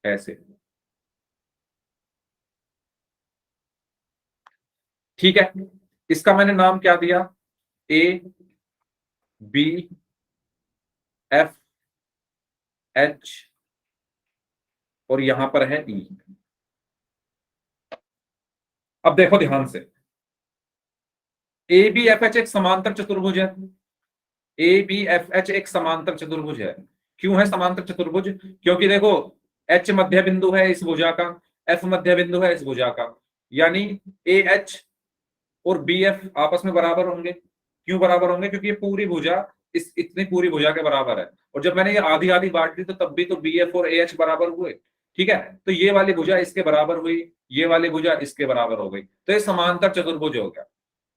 ऐसे। ठीक है, इसका मैंने नाम क्या दिया? ए बी एफ एच, और यहां पर है ई। अब देखो ध्यान से, ए बी एफ एच एक समांतर चतुर्भुज है। ए बी एफ एच एक समांतर चतुर्भुज है। क्यों है समांतर चतुर्भुज? क्योंकि देखो एच मध्य बिंदु है इस भुजा का, एफ मध्य बिंदु है इस भुजा का, यानी ए एच और बी एफ आपस में बराबर होंगे। क्यों बराबर होंगे? क्योंकि ये पूरी भुजा इस इतनी पूरी भुजा के बराबर है, और जब मैंने ये आधी आधी बांट दी तो तब भी तो बी एफ और ए एच बराबर हुए। ठीक है, तो ये वाली भुजा इसके बराबर हुई, ये वाली भुजा इसके बराबर हो गई, तो ये समांतर चतुर्भुज हो गया।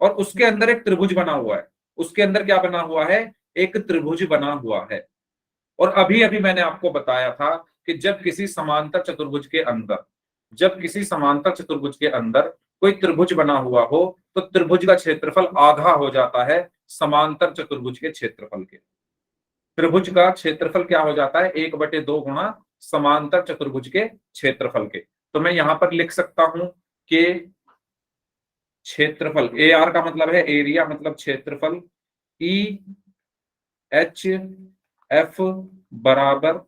और उसके अंदर एक त्रिभुज बना हुआ है, उसके अंदर क्या बना हुआ है? एक त्रिभुज बना हुआ है। और अभी अभी मैंने आपको बताया था कि जब किसी समांतर चतुर्भुज के अंदर, जब किसी समांतर चतुर्भुज के अंदर कोई त्रिभुज बना हुआ हो तो त्रिभुज का क्षेत्रफल आधा हो जाता है समांतर चतुर्भुज के क्षेत्रफल के। त्रिभुज का क्षेत्रफल क्या हो जाता है? 1/2 गुणा समांतर चतुर्भुज के क्षेत्रफल के। तो मैं यहां पर लिख सकता हूं कि क्षेत्रफल, ए आर का मतलब है एरिया, मतलब क्षेत्रफल, ई एच एफ बराबर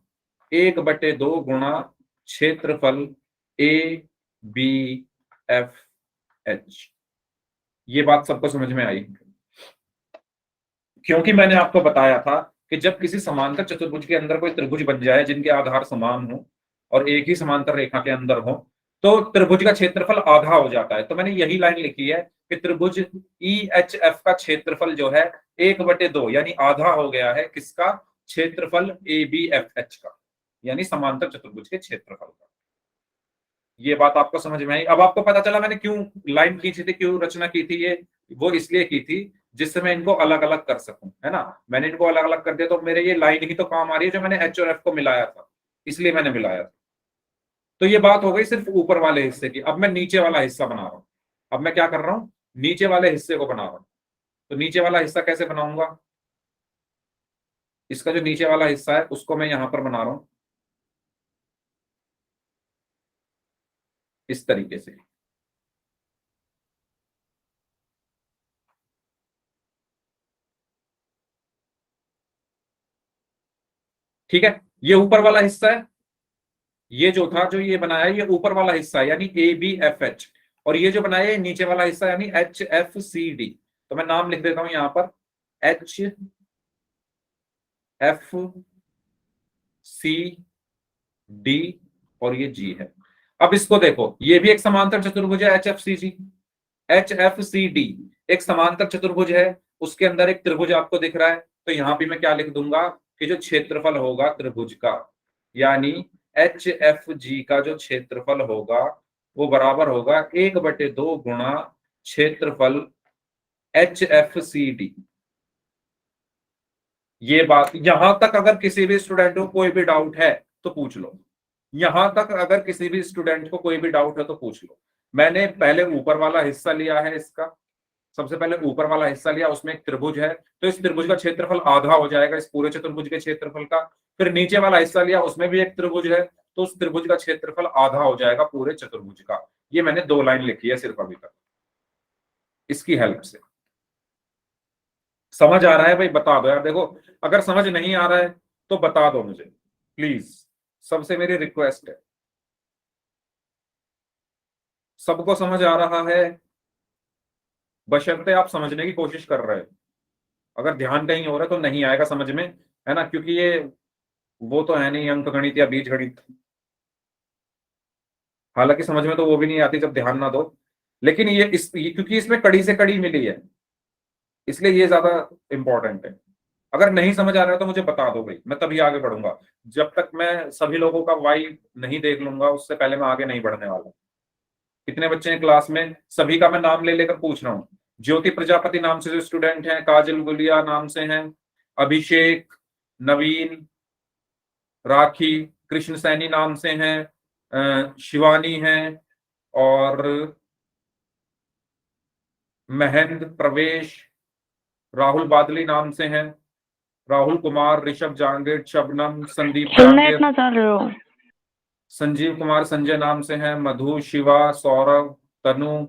1/2 गुणा क्षेत्रफल ए बी एफ एच। ये बात सबको समझ में आई? क्योंकि मैंने आपको बताया था कि जब किसी समांतर चतुर्भुज के अंदर कोई त्रिभुज बन जाए जिनके आधार समान हो और एक ही समांतर रेखा के अंदर हो तो त्रिभुज का क्षेत्रफल आधा हो जाता है। तो मैंने यही लाइन लिखी है कि त्रिभुज ई एच एफ का क्षेत्रफल जो है 1/2 यानी आधा हो गया है किसका? क्षेत्रफल ए बी एफ एच का, यानी समांतर चतुर्भुज के क्षेत्रफल का। ये बात आपको समझ में आई? अब आपको पता चला मैंने क्यों लाइन खींची थी, क्यों रचना की थी ये? वो इसलिए की थी जिससे मैं इनको अलग अलग कर सकूं, है ना। मैंने इनको अलग अलग कर दिया तो मेरे ये लाइन ही तो काम आ रही है जो मैंने एच और एफ को मिलाया था, इसलिए मैंने मिलाया था। तो ये बात हो गई सिर्फ ऊपर वाले हिस्से की। अब मैं नीचे वाला हिस्सा बना रहा हूं। अब मैं क्या कर रहा हूं? नीचे वाले हिस्से को बना रहा हूं। तो नीचे वाला हिस्सा कैसे बनाऊंगा? इसका जो नीचे वाला हिस्सा है उसको मैं यहां पर बना रहा हूं इस तरीके से। ठीक है, ये ऊपर वाला हिस्सा है, ये जो था जो ये बनाया ये ऊपर वाला हिस्सा है यानी ए बी एफ एच, और ये जो बनाया है नीचे वाला हिस्सा यानी एच एफ सी डी। तो मैं नाम लिख देता हूं यहां पर एच एफ सी डी और ये जी है। अब इसको देखो, ये भी एक समांतर चतुर्भुज है एच एफ सी जी। एच एफ सी डी एक समांतर चतुर्भुज है, उसके अंदर एक त्रिभुज आपको दिख रहा है। तो यहां भी मैं क्या लिख दूंगा कि जो क्षेत्रफल होगा त्रिभुज का, यानी एच एफ जी का जो क्षेत्रफल होगा वो बराबर होगा 1/2 गुणा क्षेत्रफल एच एफ सी डी। ये बात यहां तक अगर किसी भी स्टूडेंट को कोई भी डाउट है तो पूछ लो। यहां तक अगर किसी भी स्टूडेंट को कोई भी डाउट है तो पूछ लो। मैंने पहले ऊपर वाला हिस्सा लिया है इसका, सबसे पहले ऊपर वाला हिस्सा लिया, उसमें एक त्रिभुज है तो इस त्रिभुज का क्षेत्रफल आधा हो जाएगा इस पूरे चतुर्भुज के क्षेत्रफल का। फिर नीचे वाला हिस्सा लिया, उसमें भी एक त्रिभुज है तो उस त्रिभुज का क्षेत्रफल आधा हो जाएगा पूरे चतुर्भुज का। ये मैंने 2 लाइन लिखी है सिर्फ अभी तक, इसकी हेल्प से। समझ आ रहा है भाई? बता दो यार। देखो अगर समझ नहीं आ रहा है तो बता दो मुझे प्लीज, सबसे मेरी रिक्वेस्ट है। सबको समझ आ रहा है बशर्ते आप समझने की कोशिश कर रहे हो। अगर ध्यान कहीं हो रहा है तो नहीं आएगा समझ में, है ना, क्योंकि ये वो तो है नहीं अंक गणित या बीज गणित। हालांकि समझ में तो वो भी नहीं आती जब ध्यान ना दो, लेकिन क्योंकि इसमें कड़ी से कड़ी मिली है इसलिए ये ज्यादा इंपॉर्टेंट है। अगर नहीं समझ आ रहा है तो मुझे बता दो भाई, मैं तभी आगे बढ़ूंगा। जब तक मैं सभी लोगों का वाई नहीं देख लूंगा उससे पहले मैं आगे नहीं बढ़ने वाला। कितने बच्चे हैं क्लास में? सभी का मैं नाम ले लेकर पूछ रहा हूँ। ज्योति प्रजापति नाम से जो स्टूडेंट हैं, काजल गुलिया नाम से हैं, अभिषेक, नवीन, राखी, कृष्ण सैनी नाम से हैं, शिवानी है, और महेंद्र, प्रवेश, राहुल बादली नाम से हैं, राहुल कुमार, ऋषभ जांगेड़, शबनम, संदीप सुनना जांगेड़, इतना चाह रहे हो? संजीव कुमार संजय नाम से हैं, मधु, शिवा, सौरभ, तनु,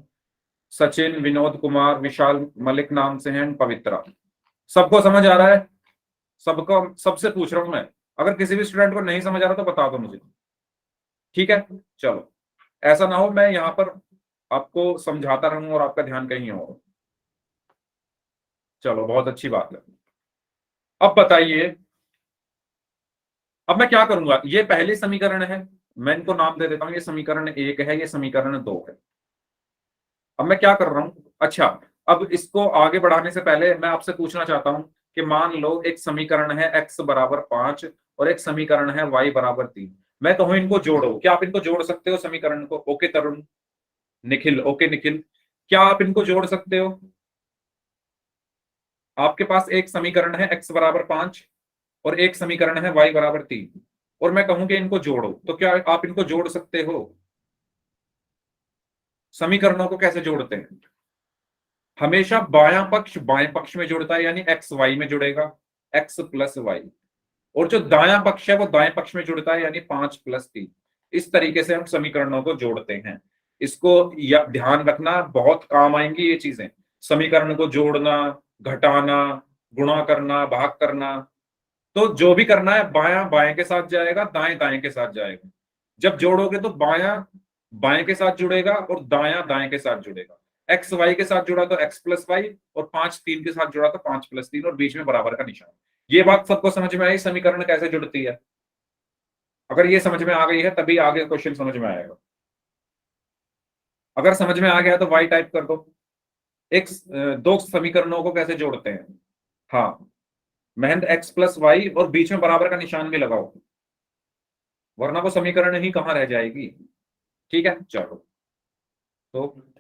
सचिन, विनोद कुमार, विशाल मलिक नाम से हैं, पवित्रा। सबको समझ आ रहा है? सबको, सबसे पूछ रहा हूं मैं। अगर किसी भी स्टूडेंट को नहीं समझ आ रहा तो बता दो मुझे। ठीक है, चलो। ऐसा ना हो मैं यहाँ पर आपको समझाता रहूं और आपका ध्यान कहीं और। चलो बहुत अच्छी बात है। अब बताइए अब मैं क्या करूंगा, ये पहले समीकरण है, मैं इनको नाम दे देता हूं, ये समीकरण 1 है, ये समीकरण 2 है। अब मैं क्या कर रहा हूं, अच्छा, अब इसको आगे बढ़ाने से पहले मैं आपसे पूछना चाहता हूं कि मान लो एक समीकरण है x बराबर 5 और एक समीकरण है y बराबर 3। मैं कहूं इनको जोड़ो, क्या आप इनको जोड़ सकते हो समीकरण को? ओके तरुण, निखिल, ओके निखिल, क्या आप इनको जोड़ सकते हो? आपके पास एक समीकरण है x बराबर 5 और एक समीकरण है y बराबर 3, और मैं कहूं कि इनको जोड़ो, तो क्या आप इनको जोड़ सकते हो? समीकरणों को कैसे जोड़ते हैं? हमेशा बायां पक्ष बाएं पक्ष में जुड़ता है, यानी एक्स वाई में जुड़ेगा, एक्स प्लस वाई, और जो दायां पक्ष है वो दाएं पक्ष में जुड़ता है, यानी 5 + 3। इस तरीके से हम समीकरणों को जोड़ते हैं। इसको ध्यान रखना, बहुत काम आएंगी ये चीजें, समीकरण को जोड़ना, घटाना, गुणा करना, भाग करना। तो जो भी करना है, बायां बाएं के साथ जाएगा, दाएं दाएं के साथ जाएगा। जब जोड़ोगे तो बायां बाएं के साथ जुड़ेगा और दायां दाएं के साथ जुड़ेगा। एक्स वाई के साथ जुड़ा तो एक्स प्लस वाई, और 5 3 के साथ जुड़ा तो 5 + 3, और बीच में बराबर का निशान। ये बात सबको समझ में आई, समीकरण कैसे जुड़ती है? अगर ये समझ में आ गई है तभी आगे क्वेश्चन समझ में आएगा। अगर समझ में आ गया तो वाई टाइप कर दो। एक दो समीकरणों को कैसे जोड़ते हैं? हाँ, महेंद्र एक्स प्लस वाई और बीच में बराबर का निशान भी लगाओ, वरना वो समीकरण ही कहां रह जाएगी। ठीक है, चलो, तो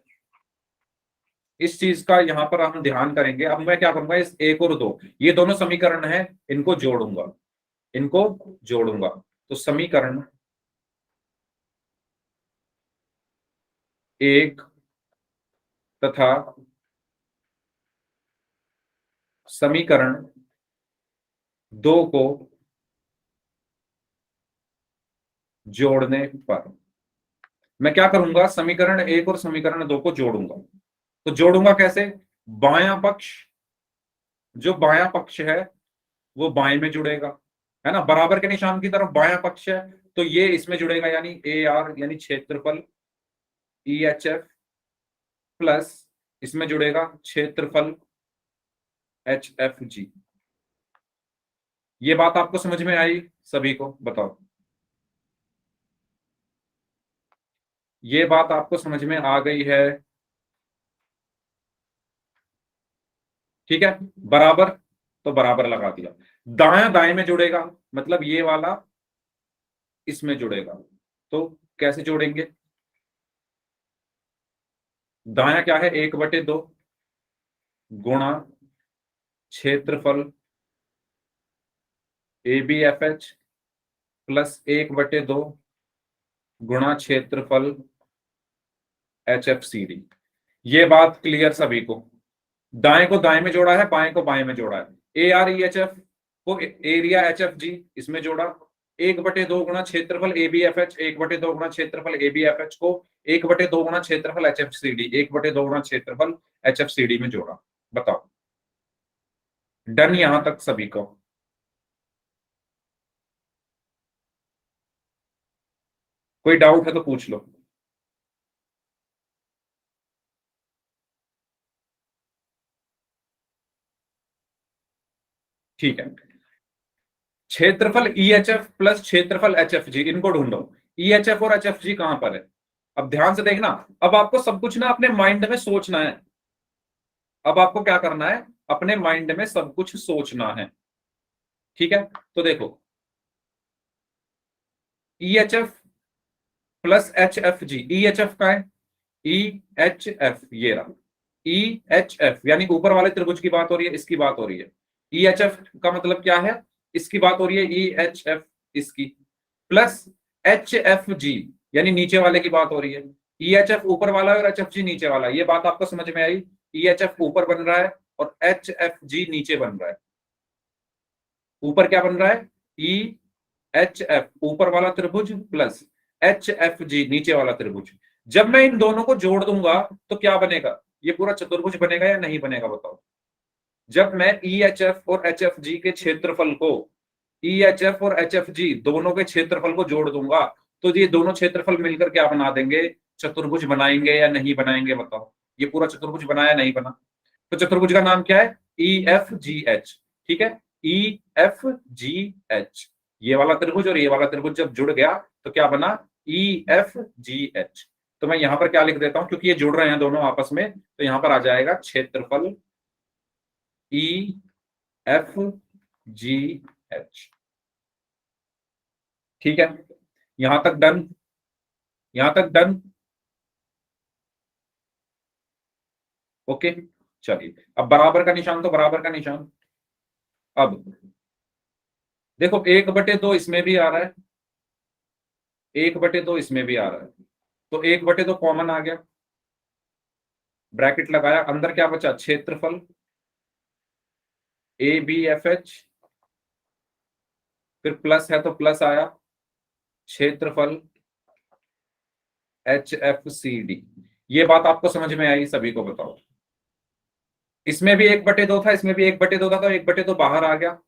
इस चीज का यहां पर हम ध्यान करेंगे। अब मैं क्या करूंगा, इस एक और दो, ये दोनों समीकरण है, इनको जोड़ूंगा, इनको जोड़ूंगा। तो समीकरण 1 तथा समीकरण 2 को जोड़ने पर मैं क्या करूंगा, समीकरण 1 और समीकरण 2 को जोड़ूंगा। तो जोड़ूंगा कैसे? बायां पक्ष, जो बायां पक्ष है वो बाएं में जुड़ेगा, है ना, बराबर के निशान की तरफ बायां पक्ष है, तो ये इसमें जुड़ेगा, यानी ए आर यानी क्षेत्रफल ई एच एफ, प्लस इसमें जुड़ेगा क्षेत्रफल एच एफ जी। ये बात आपको समझ में आई? सभी को बताओ, ये बात आपको समझ में आ गई है? ठीक है, बराबर, तो बराबर लगा दिया। दायां दाएं में जुड़ेगा, मतलब ये वाला इसमें जुड़ेगा, तो कैसे जोड़ेंगे? दायां क्या है, 1/2 गुणा क्षेत्रफल A B F H, plus 1/2 गुणा क्षेत्रफल एच एफ सी डी। ये बात क्लियर सभी को? दाएं को दाएं में जोड़ा है, बाएं को बाएं में जोड़ा है। A R E H F को एरिया एच एफ जी इसमें जोड़ा, 1/2 गुणा क्षेत्रफल ए बी एफ एच, 1/2 गुणा क्षेत्रफल ए बी एफ एच को 1/2 गुणा क्षेत्रफल एच एफ सी डी, 1/2 गुणा क्षेत्रफल एच एफ सी डी में जोड़ा। बताओ, डन यहां तक सभी को? कोई डाउट है तो पूछ लो। ठीक है, क्षेत्रफल ई एच एफ प्लस क्षेत्रफल एच एफ जी, इनको ढूंढो। ई एच एफ और एच एफ जी कहां पर है? अब ध्यान से देखना, अब आपको सब कुछ ना अपने माइंड में सोचना है। अब आपको क्या करना है, अपने माइंड में सब कुछ सोचना है। ठीक है, तो देखो, E H F plus H F G, E H F का है, ई एच एफ, ये रहा ई एच एफ, यानी ऊपर वाले त्रिभुज की बात हो रही है, इसकी बात हो रही है। ई एच एफ का मतलब क्या है, इसकी बात हो रही है, ई एच एफ इसकी, प्लस एच एफ जी, यानी नीचे वाले की बात हो रही है। ई एच एफ ऊपर वाला है और एच एफ जी नीचे वाला है, ये बात आपको समझ में आई? ई एच एफ ऊपर बन रहा है और एच एफ जी नीचे बन रहा है। ऊपर क्या बन रहा है, ई एच एफ ऊपर वाला त्रिभुज, प्लस एच एफ जी नीचे वाला त्रिभुज। जब मैं इन दोनों को जोड़ दूंगा तो क्या बनेगा, ये पूरा चतुर्भुज बनेगा या नहीं बनेगा, बताओ? जब मैं ई एच एफ और एच एफ जी के क्षेत्रफल को, ई एच एफ और एच एफ जी दोनों के क्षेत्रफल को जोड़ दूंगा, तो ये दोनों क्षेत्रफल मिलकर क्या बना देंगे, चतुर्भुज बनाएंगे या नहीं बनाएंगे, बताओ? ये पूरा चतुर्भुज बना या नहीं बना? तो चतुर्भुज का नाम क्या है, ई एफ जी एच। ठीक है, ई एफ जी एच, ये वाला त्रिभुज और ये वाला त्रिभुज जब जुड़ गया तो क्या बना, EFGH। तो मैं यहां पर क्या लिख देता हूं, क्योंकि ये जुड़ रहे हैं दोनों आपस में, तो यहां पर आ जाएगा क्षेत्रफल EFGH। ठीक है, यहां तक डन, यहां तक डन। ओके, चलिए अब बराबर का निशान, तो बराबर का निशान। अब देखो 1/2 इसमें भी आ रहा है, 1/2 इसमें भी आ रहा है, तो 1/2 कॉमन आ गया, ब्रैकेट लगाया, अंदर क्या बचा, क्षेत्रफल ABFH, फिर प्लस है तो प्लस आया, क्षेत्रफल HFCD। ये बात आपको समझ में आई, सभी को बताओ। इसमें भी 1/2 था, इसमें भी 1/2 था, तो 1/2 बाहर आ गया,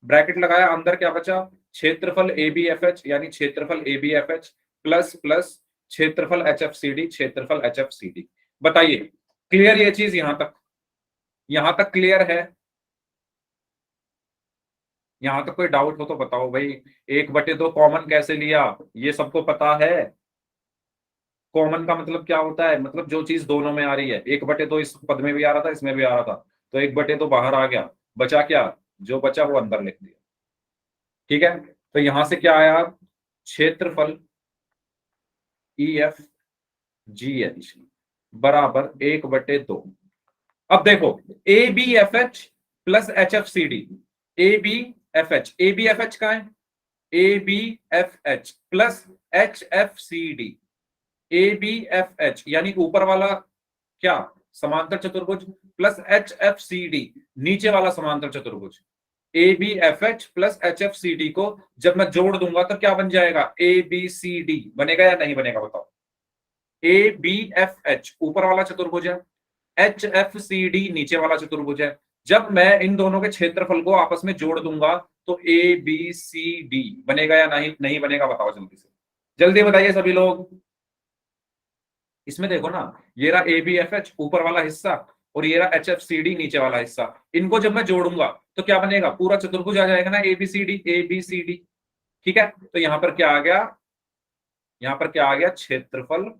ब्रैकेट लगाया, अंदर क्या बचा, क्षेत्रफल ABFH, यानी क्षेत्रफल ABFH प्लस प्लस क्षेत्रफल HFCD, क्षेत्रफल HFCD। बताइए क्लियर ये चीज यहां तक, यहां तक क्लियर है? यहां तक कोई डाउट हो तो बताओ भाई। 1/2 कॉमन कैसे लिया, ये सबको पता है। कॉमन का मतलब क्या होता है, मतलब जो चीज दोनों में आ रही है। 1/2 इस पद में भी आ रहा था, इसमें भी आ रहा था, तो 1/2 बाहर आ गया, बचा क्या, जो बचा वो अंदर लिख दिया। ठीक है, तो यहां से क्या आया, क्षेत्रफल EFGH बराबर 1/2। अब देखो ABFH प्लस HFCD, ABFH का है, ABFH प्लस HFCD, ABFH यानी ऊपर वाला क्या, समांतर चतुर्भुज, प्लस HFCD नीचे वाला समांतर चतुर्भुज। ABFH प्लस HFCD को जब मैं जोड़ दूंगा तो क्या बन जाएगा, ABCD बनेगा या नहीं बनेगा बताओ। ABFH ऊपर वाला चतुर्भुज है, HFCD नीचे वाला चतुर्भुज है। जब मैं इन दोनों के क्षेत्रफल को आपस में जोड़ दूंगा तो ABCD बनेगा या नहीं नहीं बनेगा, बताओ जल्दी से, जल्दी बताइए सभी लोग। इसमें देखो ना, ये रहा ABFH ऊपर वाला हिस्सा और ये रहा HFCD नीचे वाला हिस्सा, इनको जब मैं जोड़ूंगा तो क्या बनेगा, पूरा चतुर्भुज आ जाएगा ना, ABCD ABCD। ठीक है, तो यहां पर क्या आ गया, यहां पर क्या आ गया, क्षेत्रफल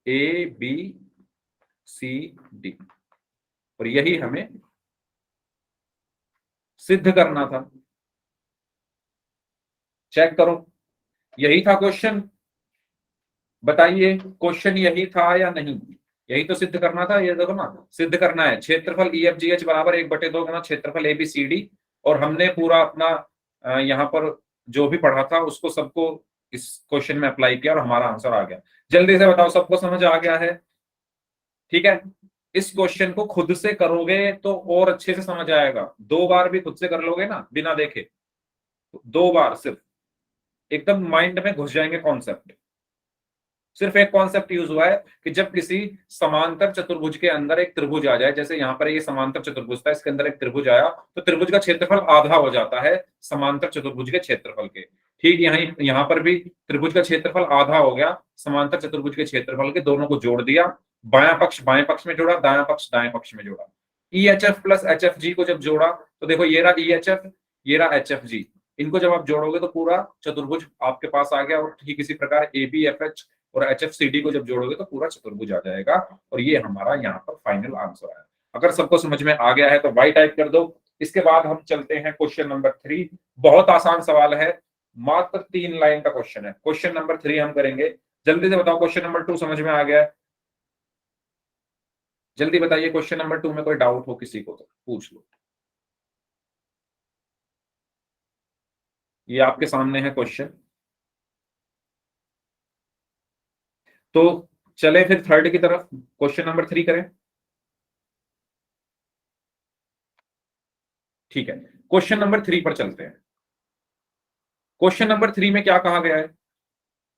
ABCD, और यही हमें सिद्ध करना था। चेक करो, यही था क्वेश्चन, बताइए क्वेश्चन यही था या नहीं, यही तो सिद्ध करना था। ये देखो ना, सिद्ध करना है क्षेत्रफल EFGH बराबर 1/2 गुना क्षेत्रफल ABCD, और हमने पूरा अपना यहाँ पर जो भी पढ़ा था उसको सबको इस क्वेश्चन में अप्लाई किया और हमारा आंसर आ गया। जल्दी से बताओ, सबको समझ आ गया है? ठीक है, इस क्वेश्चन को खुद से करोगे तो और अच्छे से समझ आएगा, 2 बार भी खुद से कर लोगे ना बिना देखे, तो 2 बार सिर्फ एकदम माइंड में घुस जाएंगे कॉन्सेप्ट। सिर्फ एक कॉन्सेप्ट यूज हुआ है कि जब किसी समांतर चतुर्भुज के अंदर एक त्रिभुज आ जाए, जैसे यहाँ पर ये समांतर चतुर्भुज था, इसके अंदर एक त्रिभुज आया, तो त्रिभुज का क्षेत्रफल आधा हो जाता है समांतर चतुर्भुज के क्षेत्रफल के। ठीक यहाँ पर भी त्रिभुज का क्षेत्रफल आधा हो गया समांतर चतुर्भुज के क्षेत्रफल के, दोनों को जोड़ दिया, बायां पक्ष बाएं पक्ष में जोड़ा, दायां पक्ष दाएं पक्ष में जोड़ा। EHF प्लस HFG को जब जोड़ा तो देखो ये रहा EHF, ये रहा HFG, इनको जब आप जोड़ोगे तो पूरा चतुर्भुज आपके पास आ गया। और ठीक इसी प्रकार ABFH और HFCD को जब जोड़ोगे तो पूरा चतुर्भुज आ जाएगा, और ये हमारा यहाँ पर फाइनल आंसर है। अगर सबको समझ में आ गया है तो वाई टाइप कर दो। इसके बाद हम चलते हैं क्वेश्चन नंबर 3। बहुत आसान सवाल है, मात्र 3 लाइन का क्वेश्चन है। क्वेश्चन नंबर 3 हम करेंगे, जल्दी से बताओ क्वेश्चन नंबर 2 समझ में आ गया है? जल्दी बताइए, क्वेश्चन नंबर 2 में कोई डाउट हो किसी को तो पूछ लो। ये आपके सामने है क्वेश्चन, तो चले फिर थर्ड की तरफ, क्वेश्चन नंबर 3 करें। ठीक है, क्वेश्चन नंबर 3 पर चलते हैं। क्वेश्चन नंबर 3 में क्या कहा गया है,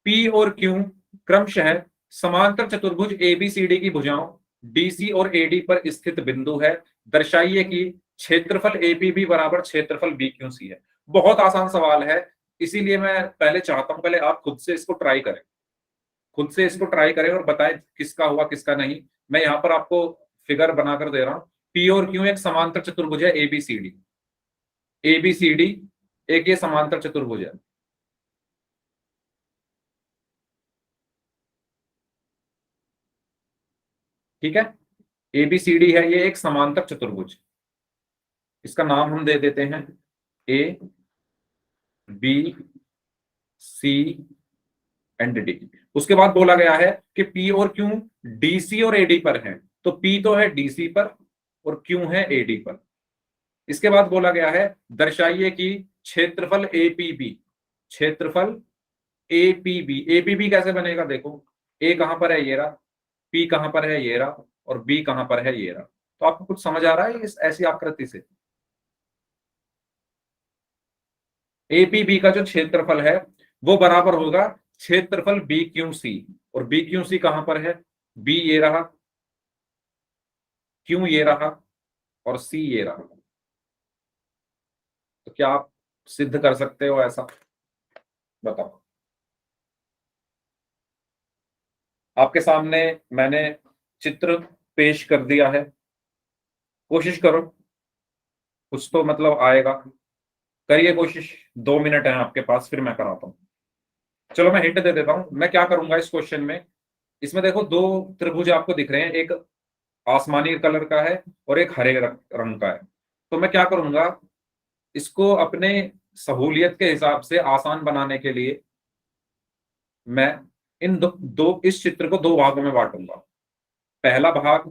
P और Q क्रमशः समांतर चतुर्भुज ABCD की भुजाओं DC और AD पर स्थित बिंदु है, दर्शाइए कि क्षेत्रफल APB बराबर क्षेत्रफल BQC है। बहुत आसान सवाल है, इसीलिए मैं पहले चाहता हूं पहले आप खुद से इसको ट्राई करें, खुद से इसको ट्राई करें और बताएं किसका हुआ किसका नहीं। मैं यहां पर आपको फिगर बनाकर दे रहा हूं, पी और क्यू एक समांतर चतुर्भुज है, एबीसीडी। एबीसीडी एक ये समांतर चतुर्भुज है। ठीक है, एबीसीडी है ये एक समांतर चतुर्भुज। इसका नाम हम दे देते हैं A B C and D. उसके बाद बोला गया है कि पी और क्यू डीसी और एडी पर हैं। तो पी तो है डीसी पर और क्यू है एडी पर। इसके बाद बोला गया है दर्शाइए कि क्षेत्रफल एपीबी, क्षेत्रफल एपीबी। एपीबी कैसे बनेगा, देखो ए कहां पर है, ये रहा, पी कहां पर है, ये रहा, और बी कहां पर है, ये रहा। तो आपको कुछ समझ आ रहा है इस ऐसी आकृति से? एपीबी का जो क्षेत्रफल है वो बराबर होगा क्षेत्रफल बी क्यू सी। और बी क्यू सी कहां पर है, बी ये रहा, क्यू ये रहा, और सी ये रहा। तो क्या आप सिद्ध कर सकते हो ऐसा, बताओ? आपके सामने मैंने चित्र पेश कर दिया है, कोशिश करो, कुछ तो मतलब आएगा। करिए कोशिश, 2 मिनट है आपके पास, फिर मैं कराता हूं। चलो मैं हिंट दे देता हूं मैं क्या करूंगा इस क्वेश्चन में। इसमें देखो दो त्रिभुज आपको दिख रहे हैं, एक आसमानी कलर का है और एक हरे रंग का है। तो मैं क्या करूंगा, इसको अपने सहूलियत के हिसाब से आसान बनाने के लिए मैं इन दो इस चित्र को दो भागों में बांटूंगा। पहला भाग,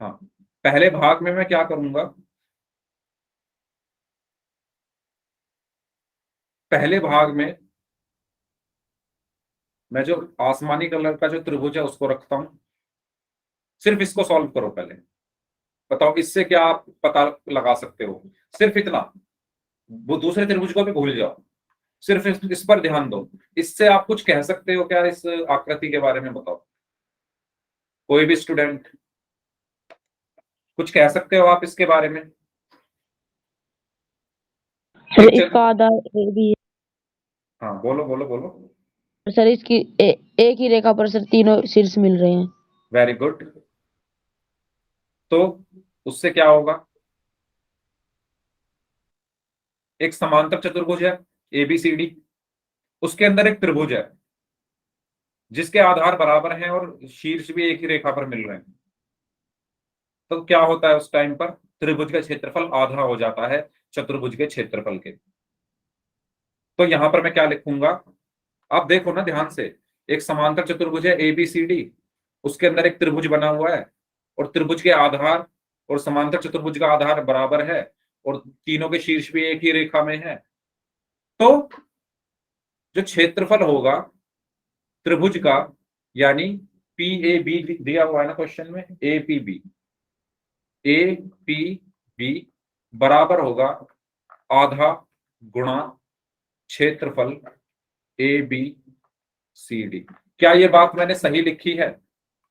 हाँ, पहले भाग में मैं क्या करूंगा, पहले भाग में मैं जो आसमानी कलर का जो त्रिभुज है उसको रखता हूं। सिर्फ इसको सॉल्व करो पहले, बताओ इससे क्या आप पता लगा सकते हो। सिर्फ इतना, वो दूसरे त्रिभुज को भी भूल जाओ, सिर्फ इस पर ध्यान दो। इससे आप कुछ कह सकते हो क्या इस आकृति के बारे में, बताओ? कोई भी स्टूडेंट कुछ कह सकते हो आप इसके बारे में? सर इसका आधार ए भी हाँ बोलो बोलो बोलो। है सर। इसकी एक ही रेखा पर सर तीनों शीर्ष मिल रहे हैं। Very good. तो उससे क्या होगा, एक समांतर चतुर्भुज है एबीसीडी, उसके अंदर एक त्रिभुज है जिसके आधार बराबर हैं और शीर्ष भी एक ही रेखा पर मिल रहे हैं। तो क्या होता है उस टाइम पर, त्रिभुज का क्षेत्रफल आधा हो जाता है चतुर्भुज के क्षेत्रफल के। तो यहां पर मैं क्या लिखूंगा, आप देखो ना ध्यान से, एक समांतर चतुर्भुज है एबीसीडी, उसके अंदर एक त्रिभुज बना हुआ है, और त्रिभुज के आधार और समांतर चतुर्भुज का आधार बराबर है, और तीनों के शीर्ष भी एक ही रेखा में है। तो जो क्षेत्रफल होगा त्रिभुज का, यानी पी ए बी दिया हुआ है ना क्वेश्चन में, A P B, A P B बराबर होगा आधा गुणा क्षेत्रफल ए बी सी डी। क्या ये बात मैंने सही लिखी है?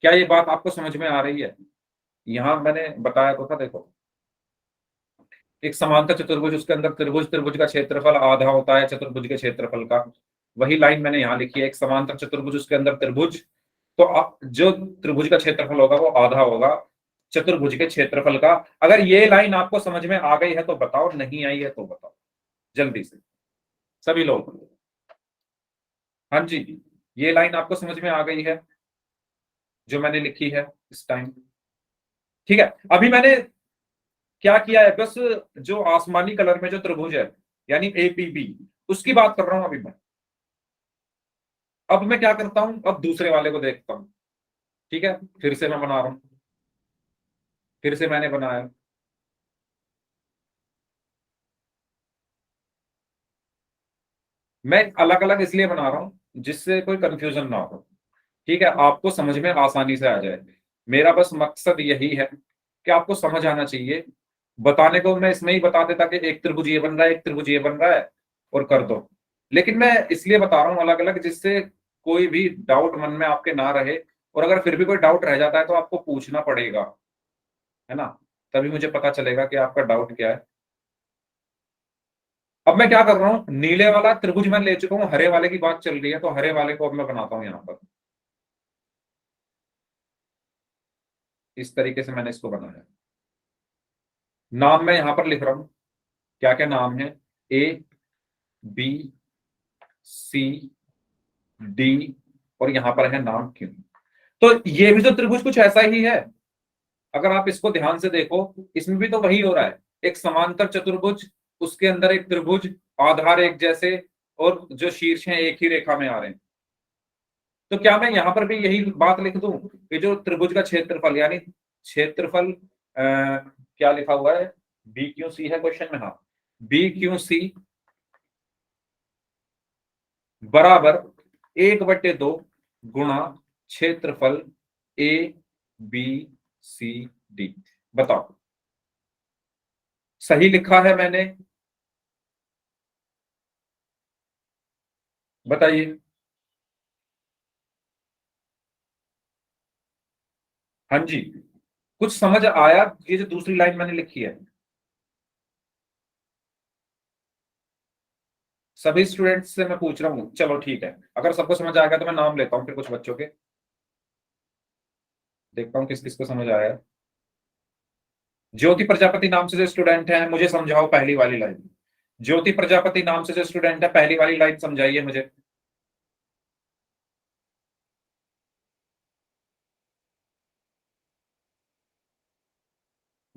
क्या ये बात आपको समझ में आ रही है? यहां मैंने बताया तो था, देखो एक समांतर चतुर्भुज, उसके अंदर त्रिभुज, त्रिभुज का क्षेत्रफल आधा होता है चतुर्भुज के क्षेत्रफल का। वही लाइन मैंने यहां लिखी है, एक समांतर चतुर्भुज, उसके अंदर त्रिभुज। तो जो त्रिभुज का क्षेत्रफल होगा वो आधा होगा चतुर्भुज के क्षेत्रफल का। अगर ये लाइन आपको समझ में आ गई है तो बताओ, नहीं आई है तो बताओ जल्दी से सभी लोग। हाँ जी, ये लाइन आपको समझ में आ गई है जो मैंने लिखी है इस टाइम? ठीक है, अभी मैंने क्या किया है, बस जो आसमानी कलर में जो त्रिभुज है यानी एपीबी, उसकी बात कर रहा हूं अभी मैं। अब मैं क्या करता हूं, अब दूसरे वाले को देखता हूं। ठीक है, फिर से मैं बना रहा हूं, फिर से मैंने बनाया। मैं अलग अलग इसलिए बना रहा हूं जिससे कोई कंफ्यूजन ना हो। ठीक है, आपको समझ में आसानी से आ जाए। मेरा बस मकसद यही है कि आपको समझ आना चाहिए। बताने को मैं इसमें ही बता देता कि एक त्रिभुज ये बन रहा है, एक त्रिभुज ये बन रहा है, और कर दो। लेकिन मैं इसलिए बता रहा हूं अलग अलग, जिससे कोई भी डाउट मन में आपके ना रहे। और अगर फिर भी कोई डाउट रह जाता है तो आपको पूछना पड़ेगा, है ना? तभी मुझे पता चलेगा कि आपका डाउट क्या है। अब मैं क्या कर रहा हूं, नीले वाला त्रिभुज मैं ले चुका हूं, हरे वाले की बात चल रही है, तो हरे वाले को अब मैं बनाता हूं यहां पर। इस तरीके से मैंने इसको बनाया। नाम मैं यहां पर लिख रहा हूं, क्या क्या नाम है, ए बी सी डी, और यहां पर है नाम क्यों। तो ये भी तो त्रिभुज कुछ ऐसा ही है, अगर आप इसको ध्यान से देखो, इसमें भी तो वही हो रहा है, एक समांतर चतुर्भुज, उसके अंदर एक त्रिभुज, आधार एक जैसे, और जो शीर्ष हैं एक ही रेखा में आ रहे हैं। तो क्या मैं यहां पर भी यही बात लिख दूं कि जो त्रिभुज का क्षेत्रफल, यानी क्षेत्रफल क्या लिखा हुआ है, बी क्यू सी है क्वेश्चन में, हाँ, बी क्यू सी बराबर 1/2 गुणा क्षेत्रफल ए बी सी डी। बताओ, सही लिखा है मैंने? बताइए। हाँ जी, कुछ समझ आया ये जो दूसरी लाइन मैंने लिखी है? सभी स्टूडेंट्स से मैं पूछ रहा हूँ, चलो ठीक है, अगर सबको समझ आ गया तो मैं नाम लेता हूँ फिर कुछ बच्चों के, देखता हूँ किस किस को समझ आया है। ज्योति प्रजापति नाम से जो स्टूडेंट है मुझे समझाओ पहली वाली लाइन। ज्योति प्रजापति नाम से जो स्टूडेंट है पहली वाली लाइन समझाइए मुझे।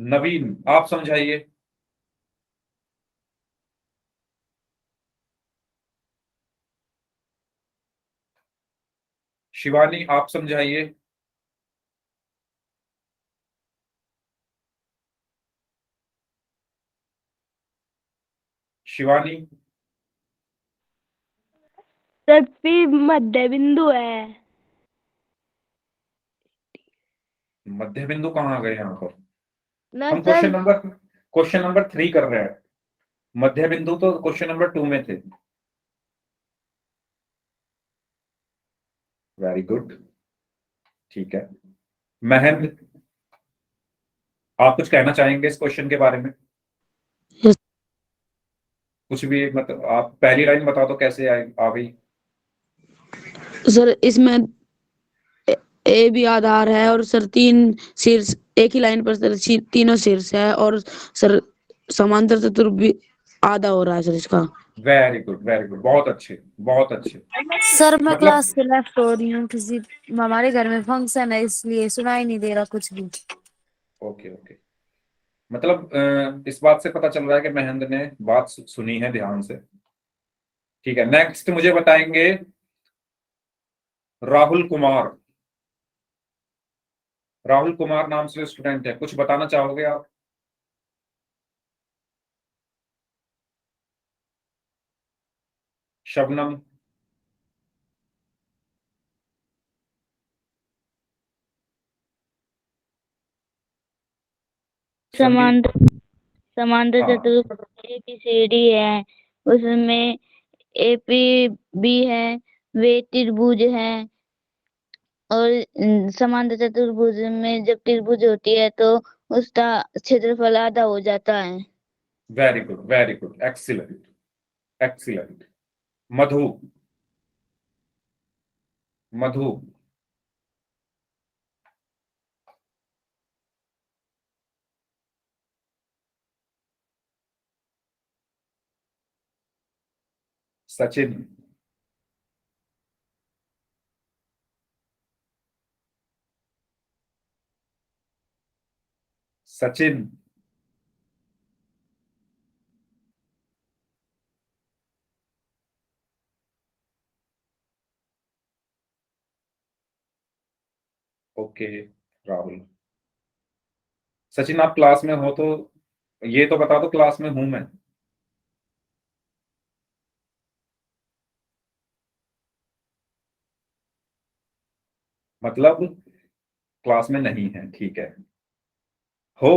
नवीन आप समझाइए। शिवानी आप समझाइए। शिवानी। सर पी मध्य बिंदु है। मध्य बिंदु कहाँ आ गए यहाँ पर? ना हम सर, क्वेश्चन नंबर 3 कर रहे हैं, मध्य बिंदु तो क्वेश्चन नंबर 2 में थे। वेरी गुड, ठीक है। महेंद्र आप कुछ कहना चाहेंगे इस क्वेश्चन के बारे में? यस कुछ भी, मतलब आप पहली लाइन बता दो कैसे आ गई। सर, इसमें ए भी आधार है और सर तीन शीर्ष एक ही लाइन पर सर तीनों शीर्ष है, और सर समांतर चतुर्भुज आधा हो रहा है सर इसका। वेरी गुड, वेरी गुड, बहुत अच्छे, बहुत अच्छे। सर मैं मतलब क्लास से लेफ्ट हो रही हूँ, किसी हमारे घर में फंक्शन है इसलिए सुनाई नहीं दे रहा कुछ भी। ओके ओके, मतलब इस बात से पता चल रहा है कि महेंद्र ने बात सुनी है ध्यान से। ठीक है, नेक्स्ट मुझे बताएंगे राहुल कुमार। राहुल कुमार नाम से स्टूडेंट है, कुछ बताना चाहोगे आप? शबनम। संदीप। समांतर समांतर हाँ, चतुर्भुज ए बी सी डी है, उसमें ए पी बी है, वे त्रिभुज है। और समांतर चतुर्भुज में जब त्रिभुज होती है तो उसका क्षेत्रफल आधा हो जाता है। Very good, very good, excellent, excellent. Madhu. Madhu. Sachin. Sachin. Okay Rahul. Sachin आप क्लास में हो तो ये तो बता दो, क्लास में हूं मैं? मतलब क्लास में नहीं है, ठीक है। हो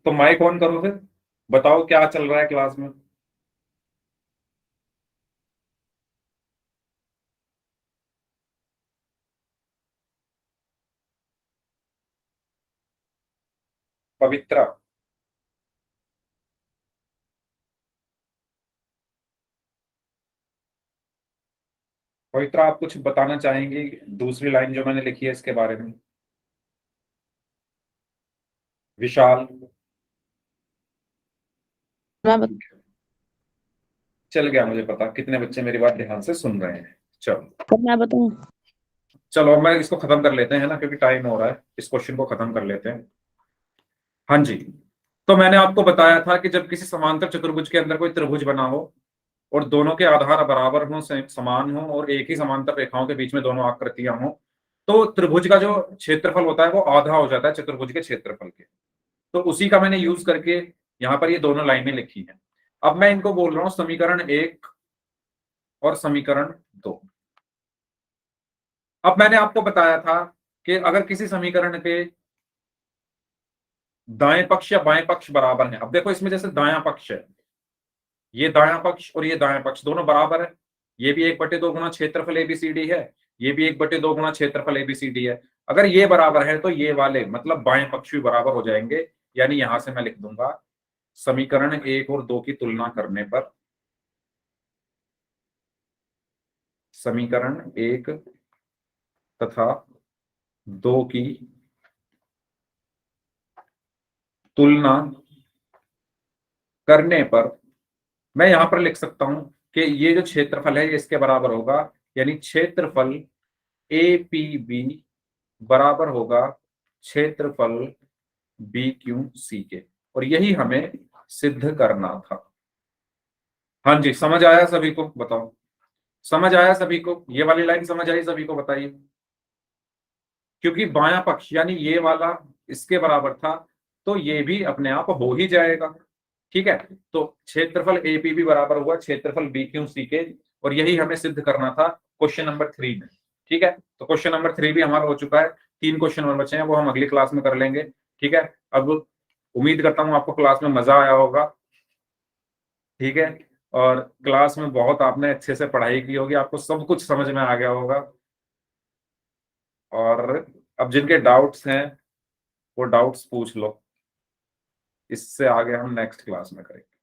तो माइक ऑन करो फिर, बताओ क्या चल रहा है क्लास में। पवित्रा। पवित्रा आप कुछ बताना चाहेंगी दूसरी लाइन जो मैंने लिखी है इसके बारे में? विशाल, मैं बत- चल गया मुझे पता कितने बच्चे मेरी बात ध्यान से सुन रहे हैं। चलो अब मैं बताऊं। चलो अब मैं इसको खत्म कर लेते हैं ना, क्योंकि टाइम हो रहा है, इस क्वेश्चन को खत्म कर लेते हैं। हाँ जी, तो मैंने आपको बताया था कि जब किसी समांतर चतुर्भुज के अंदर कोई त्रिभुज बना हो और दोनों के आधार बराबर हों, समान हों, और एक ही समांतर रेखाओं के बीच में दोनों आकृतियां हों, तो त्रिभुज का जो क्षेत्रफल होता है वो आधा हो जाता है चतुर्भुज के क्षेत्रफल के। तो उसी का मैंने यूज करके यहाँ पर ये दोनों लाइनें लिखी हैं। अब मैं इनको बोल रहा हूं समीकरण 1 और समीकरण 2। अब मैंने आपको बताया था कि अगर किसी समीकरण के दाएं पक्ष या बाएं पक्ष बराबर हैं, अब देखो इसमें जैसे दायां पक्ष है, ये दायां पक्ष और ये दायां पक्ष दोनों बराबर है, ये भी 1/2 गुना क्षेत्रफल एबीसीडी है, ये भी 1/2 गुना क्षेत्रफल एबीसीडी है। अगर ये बराबर है तो ये वाले मतलब बाएं पक्ष भी बराबर हो जाएंगे। यानी यहां से मैं लिख दूंगा समीकरण 1 और 2 की तुलना करने पर समीकरण 1 तथा 2 की तुलना करने पर मैं यहां पर लिख सकता हूं कि ये जो क्षेत्रफल है ये इसके बराबर होगा, यानी क्षेत्रफल ए पी बी बराबर होगा क्षेत्रफल बी क्यू सी के। और यही हमें सिद्ध करना था। हाँ जी, समझ आया सभी को? बताओ, समझ आया सभी को? ये वाली लाइन समझ आई सभी को? बताइए। क्योंकि बायां पक्ष यानी ये वाला इसके बराबर था, तो ये भी अपने आप हो ही जाएगा। ठीक है, तो क्षेत्रफल एपीबी बराबर हुआ क्षेत्रफल बी क्यू सी के, और यही हमें सिद्ध करना था क्वेश्चन नंबर 3 में। ठीक है, तो क्वेश्चन नंबर 3 भी हमारा हो चुका है। 3 क्वेश्चन और बचे हैं, वो हम अगली क्लास में कर लेंगे। ठीक है, अब उम्मीद करता हूँ आपको क्लास में मजा आया होगा। ठीक है, और क्लास में बहुत आपने अच्छे से पढ़ाई की होगी, आपको सब कुछ समझ में आ गया होगा। और अब जिनके डाउट्स हैं वो डाउट्स पूछ लो, इससे आगे हम नेक्स्ट क्लास में करेंगे।